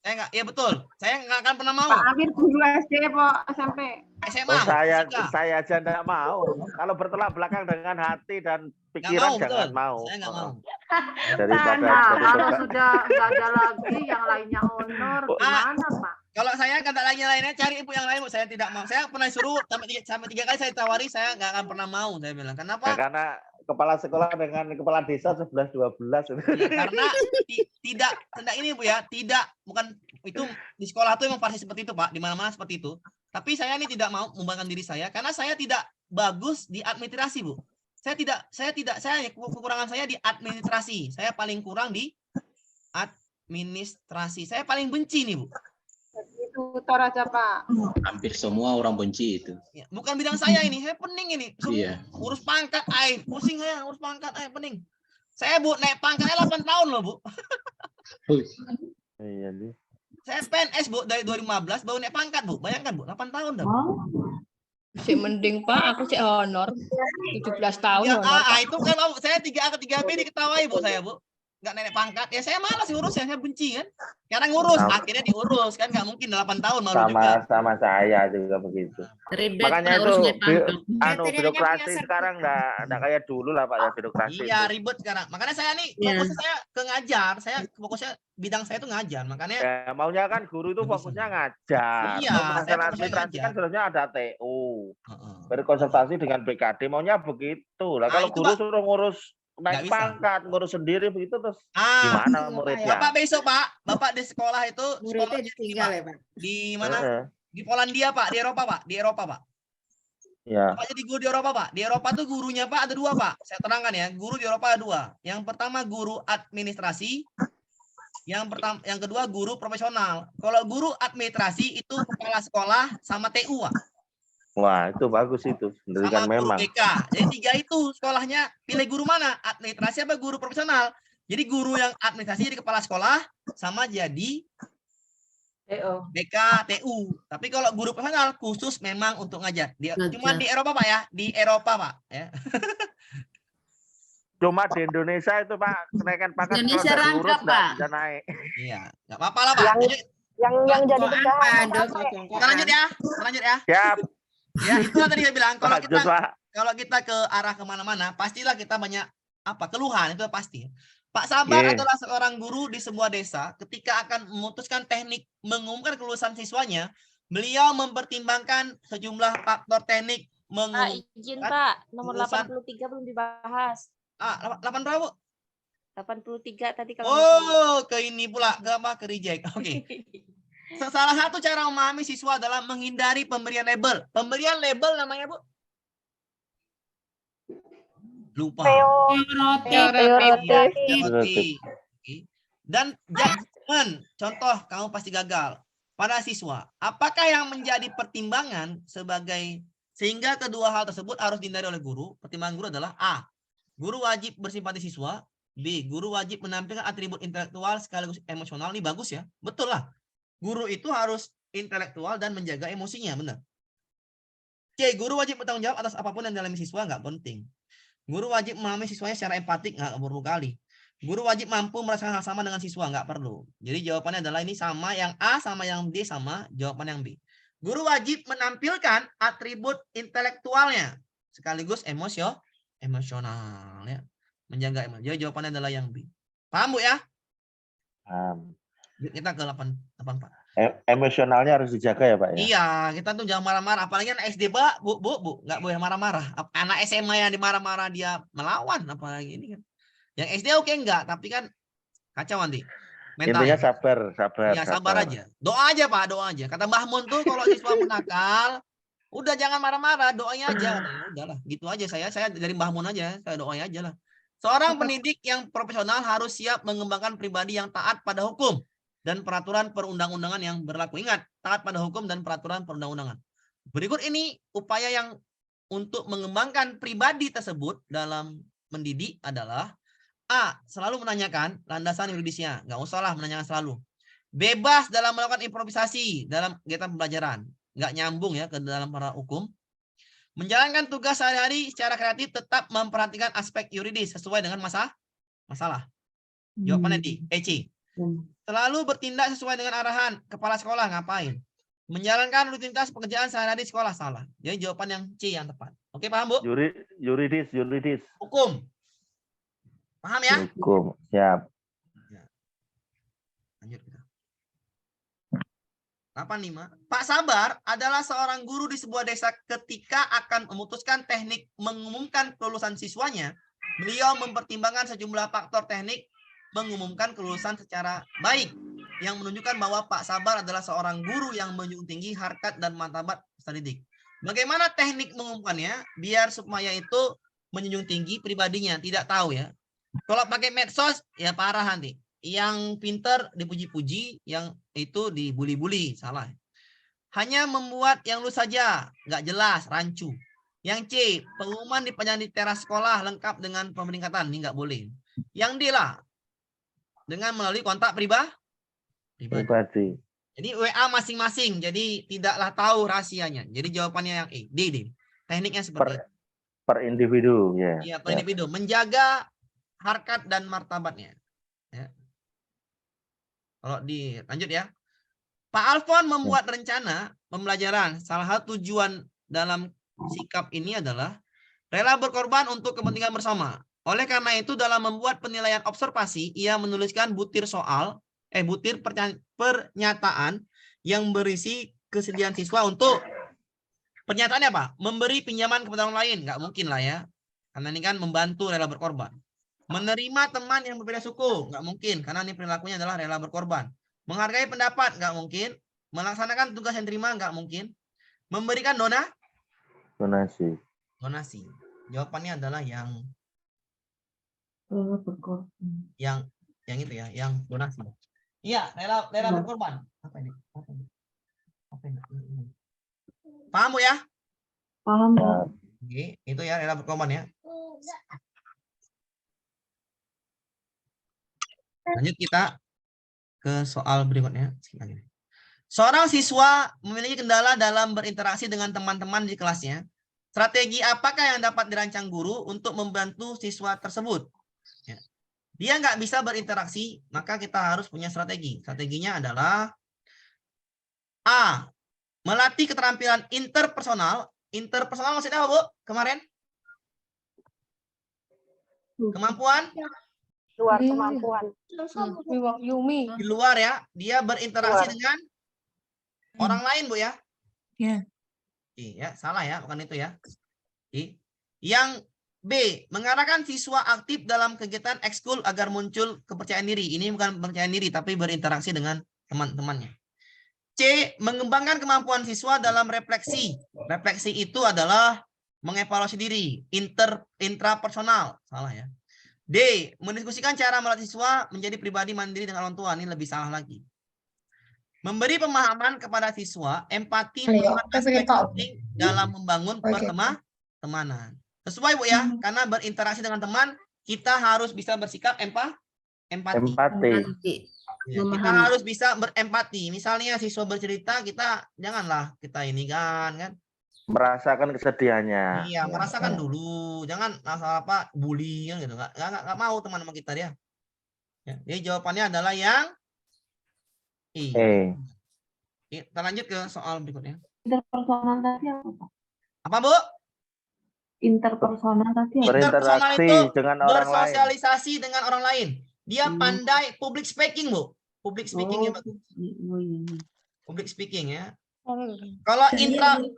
Saya nggak, iya betul. Saya nggak akan pernah mau. Pak Amir guru SD Pak SMP. SMA. Oh, fisika. saya aja enggak mau. Kalau bertolak belakang dengan hati dan Nggak pikiran mau, jangan betul. mau. Saya nggak mau. Daripada Nah, jadi kalau beban. sudah nggak ada lagi yang lainnya honor, gimana Pak? Kalau saya kata lainnya cari ibu yang lain, Bu. Saya tidak mau. Saya pernah suruh sampai tiga kali saya tawari, saya nggak akan pernah mau. Saya bilang, kenapa? Ya, karena kepala sekolah dengan kepala desa 11-12. Ya, karena tidak ini Bu ya, bukan itu di sekolah tuh memang pasti seperti itu Pak, di mana-mana seperti itu. Tapi saya ini tidak mau membanggakan diri saya karena saya tidak bagus di administrasi Bu. Kekurangan saya di administrasi. Saya paling kurang di administrasi. Saya paling benci nih Bu. Tutor aja Pak. Hampir semua orang benci itu. Ya, bukan bidang saya ini, saya pening ini. Iya. Urus pangkat, pusing saya urus pangkat, pening. Saya Bu naik pangkatnya 8 tahun loh Bu. Iya nih. Saya PNS Bu dari 2015 baru naik pangkat Bu. Bayangkan Bu, 8 tahun dah Bu. Si mending Pak, aku sih honor 17 tahun Ya, honor. itu kan saya 3A ke 3B diketawai Bu saya Bu. Nggak naik pangkat. Ya saya malas ngurus ya, saya benci kan. Sekarang ngurus, Sama. akhirnya diurus kan nggak mungkin 8 tahun malu juga. Sama saya juga begitu. Ribet Makanya harus itu naik pangkat. birokrasi sekarang enggak kayak dulu lah Pak ya birokrasi. Iya, itu. ribet sekarang. Makanya saya nih Iya. fokusnya saya ke ngajar. Saya fokusnya bidang saya itu ngajar. Makanya Ya, maunya kan guru itu Nggak bisa. fokusnya ngajar. Iya, Kalau saya masalah fokusnya administrasi ngajar. kan sebenarnya ada TU. heeh. Berkonsultasi dengan BKD maunya begitu. Lah Nah, kalau itu, guru Pak. suruh ngurus Nggak naik bisa. pangkat, ngurus sendiri begitu terus Ah, gimana muridnya? Bapak besok Pak, Bapak di sekolah itu Muridnya ditinggal ya Pak. di mana? Heeh. Di Polandia Pak, di Eropa Pak, di Eropa Pak. Ya. Bapak jadi guru di Eropa Pak. Di Eropa tuh gurunya Pak ada 2 Pak. Saya terangkan ya, guru di Eropa ada 2. Yang pertama guru administrasi, yang kedua guru profesional. Kalau guru administrasi itu kepala sekolah sama TU Pak. Wah, itu bagus itu. Pendidikan Sama guru memang. BK. Jadi 3 itu sekolahnya pilih guru mana? Administrasi apa guru profesional? Jadi guru yang administrasi jadi kepala sekolah sama jadi BK, TU. Tapi kalau guru profesional khusus memang untuk ngajar. Cuma di Eropa Pak ya, di Eropa Pak ya. Cuma di Indonesia itu Pak kenaikan pangkat Indonesia kalau nggak rangkap, diurus nggak Pak. bisa naik. Iya, nggak apa-apa lah Pak. Jadi, Yang jadi Kok bendahara apa, apa, Dok? Pak? kita lanjut ya, Siap, Ya itu yang tadi saya bilang. Kalau lanjut Pak. kita ke arah kemana-mana, pastilah kita banyak keluhan itu pasti. Pak Sabar Oke. adalah seorang guru di sebuah desa. Ketika akan memutuskan teknik mengumumkan kelulusan siswanya, beliau mempertimbangkan sejumlah faktor teknik Pak, izin Pak, nomor kelulusan. 83 belum dibahas. 8 berapa? 83 tadi kalau nggak salah. Oh, ke ini pula, ke apa? Ke reject. Oke. Salah satu cara memahami siswa adalah menghindari pemberian label. Pemberian label namanya, Bu? Lupa. Teoretik. Dan judgment, contoh kamu pasti gagal. Pada siswa, apakah yang menjadi pertimbangan sebagai sehingga kedua hal tersebut harus dihindari oleh guru? Pertimbangan guru adalah A. Guru wajib bersimpati siswa. B. Guru wajib menampilkan atribut intelektual sekaligus emosional. Ini bagus ya. Betul lah. Guru itu harus intelektual dan menjaga emosinya, benar. C. Guru wajib bertanggung jawab atas apapun yang dialami siswa, nggak penting. Guru wajib memahami siswanya secara empatik, nggak perlu kali. Guru wajib mampu merasakan hal sama dengan siswa, nggak perlu. Jadi jawabannya adalah ini sama, yang A sama yang D sama, jawaban yang B. Guru wajib menampilkan atribut intelektualnya sekaligus emosional ya. Menjaga emosi. Jadi jawabannya adalah yang B. Paham, Bu ya? Paham. Kita ke 84. Emosionalnya harus dijaga ya, Pak ya? Iya, kita tuh jangan marah-marah. Apalagi anak SD, Pak. Bu, nggak boleh marah-marah. Anak SMA yang dimarah-marah dia melawan. Apalagi ini kan. Yang SD oke enggak, tapi kan kacau nanti. Intinya sabar. Ya, sabar aja. Doa aja, Pak, doa aja. Kata Mbah Mun tuh kalau siswa menakal, udah jangan marah-marah, doanya aja. Ya, udahlah, gitu aja saya dari Mbah Mun aja, saya doanya aja lah. Seorang pendidik yang profesional harus siap mengembangkan pribadi yang taat pada hukum dan peraturan perundang-undangan yang berlaku. Ingat, taat pada hukum dan peraturan perundang-undangan. Berikut ini upaya yang untuk mengembangkan pribadi tersebut dalam mendidik adalah A. Selalu menanyakan landasan yuridisnya. Nggak usah lah menanyakan selalu. Bebas dalam melakukan improvisasi dalam kegiatan pembelajaran. Nggak nyambung ya ke dalam para hukum. Menjalankan tugas sehari-hari secara kreatif, tetap memperhatikan aspek yuridis sesuai dengan masalah. Jawabannya D. EC. Selalu bertindak sesuai dengan arahan kepala sekolah. Ngapain? Menjalankan rutinitas pekerjaan sehari-hari di sekolah. Salah. Jadi jawaban yang C yang tepat. Oke, paham, Bu? Yuridis. Hukum. Paham ya? Hukum. Siap. Lanjut kita. 85. Pak Sabar adalah seorang guru di sebuah desa. Ketika akan memutuskan teknik mengumumkan kelulusan siswanya, beliau mempertimbangkan sejumlah faktor teknik mengumumkan kelulusan secara baik yang menunjukkan bahwa Pak Sabar adalah seorang guru yang menjunjung tinggi harkat dan martabat peserta didik. Bagaimana teknik mengumumkannya biar supaya itu menjunjung tinggi pribadinya, tidak tahu ya. Kalau pakai medsos ya parah nanti. Yang pinter dipuji-puji, yang itu dibully-bully, salah. Hanya membuat yang lu saja, nggak jelas, rancu. Yang C, pengumuman dipajang di teras sekolah lengkap dengan pemeringkatan, ini nggak boleh. Yang D lah, dengan melalui kontak pribadi. Jadi WA masing-masing, jadi tidaklah tahu rahasianya. Jadi jawabannya yang E, D. Tekniknya seperti itu. Per individu, ya. Iya, per individu. Menjaga harkat dan martabatnya. Ya. Kalau dilanjut ya. Pak Alfon membuat rencana pembelajaran. Salah satu tujuan dalam sikap ini adalah rela berkorban untuk kepentingan bersama. Oleh karena itu dalam membuat penilaian observasi, ia menuliskan butir pernyataan yang berisi kesediaan siswa untuk pernyataannya apa? Memberi pinjaman kepada orang lain. Nggak mungkin lah ya. Karena ini kan membantu rela berkorban. Menerima teman yang berbeda suku, nggak mungkin, karena ini perilakunya adalah rela berkorban. Menghargai pendapat, nggak mungkin. Melaksanakan tugas yang terima, nggak mungkin. Memberikan donasi. Jawabannya adalah yang itu ya, yang donasi. Iya, rela berkorban. Apa ini? Paham, Bu ya? Paham. Oke, itu ya rela berkorban ya. Lanjut kita ke soal berikutnya. Seorang siswa memiliki kendala dalam berinteraksi dengan teman-teman di kelasnya. Strategi apakah yang dapat dirancang guru untuk membantu siswa tersebut? Ya. Dia nggak bisa berinteraksi, maka kita harus punya strategi. Strateginya adalah A. Melatih keterampilan interpersonal. Interpersonal maksudnya apa, Bu? Kemarin? Kemampuan Luar kemampuan. Yumi. Di luar ya, dia berinteraksi Luar. dengan orang lain, Bu ya. Ya. Iya, salah ya, bukan itu ya. Yang B, mengarahkan siswa aktif dalam kegiatan ekskul agar muncul kepercayaan diri. Ini bukan kepercayaan diri, tapi berinteraksi dengan teman-temannya. C, mengembangkan kemampuan siswa dalam refleksi. Refleksi itu adalah mengevaluasi diri, intrapersonal. Salah ya. D, mendiskusikan cara melatih siswa menjadi pribadi mandiri dengan orang tua. Ini lebih salah lagi. Memberi pemahaman kepada siswa, empati merupakan aspek penting dalam membangun pertemanan. Sesuai, Bu ya, karena berinteraksi dengan teman, kita harus bisa bersikap empati. Ya, kita harus bisa berempati. Misalnya siswa bercerita, kita janganlah kita ini kan. Merasakan kesedihannya. Iya, merasakan dulu. Jangan asal apa bully gitu. Nggak mau teman-teman kita dia. Ya, jadi jawabannya adalah yang I. Kita lanjut ke soal berikutnya. Interpersonal tadi apa, Pak? Apa, Bu? Interpersonal tadi apa? Interpersonal Berinteraksi itu dengan orang lain. bersosialisasi dengan orang lain. Dia pandai public speaking, Bu. Public speaking ya, bagus. Public speaking ya. Kalau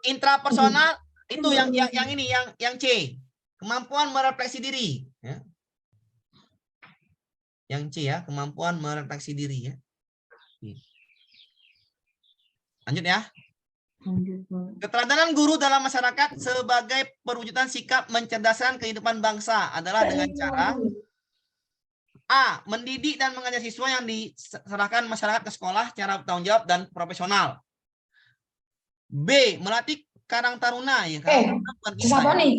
intrapersonal itu yang ini yang C. Kemampuan merefleksi diri, ya. Yang C ya, kemampuan merefleksi diri ya. Lanjut ya. Keteladanan guru dalam masyarakat sebagai perwujudan sikap mencerdaskan kehidupan bangsa adalah dengan cara A. Mendidik dan mengajar siswa yang diserahkan masyarakat ke sekolah secara bertanggung jawab dan profesional. B. Melatih Karang Taruna. Ya, Karang Taruna bukan kita, ya.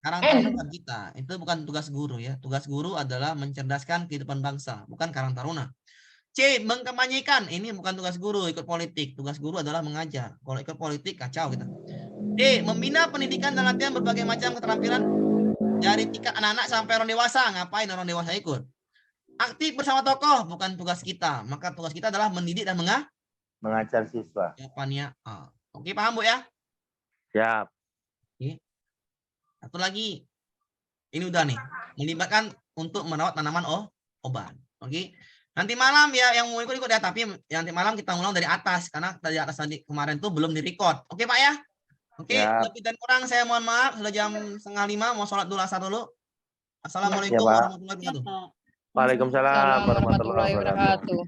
Karang Taruna bukan kita. Itu bukan tugas guru ya. Tugas guru adalah mencerdaskan kehidupan bangsa, bukan Karang Taruna. C. Mengkampanyekan. Ini bukan tugas guru, ikut politik. Tugas guru adalah mengajar. Kalau ikut politik, kacau kita. D. Membina pendidikan dan latihan berbagai macam keterampilan dari tingkat anak-anak sampai orang dewasa. Ngapain orang dewasa ikut? Aktif bersama tokoh, bukan tugas kita. Maka tugas kita adalah mendidik dan mengajar siswa. Jawabannya A. Oke, paham, Bu ya? Siap. Oke. Satu lagi. Ini udah nih. Melibatkan untuk merawat tanaman obat. Oke. Nanti malam ya, yang mau ikut ya. Tapi nanti malam kita ngulang dari atas. Karena dari atas tadi kemarin tuh belum di-record. Oke, Pak ya? Oke, lebih dan kurang saya mohon maaf. Sudah jam 4:30. Mau sholat dulu, asar dulu. Assalamualaikum warahmatullahi wabarakatuh. Waalaikumsalam warahmatullahi wabarakatuh.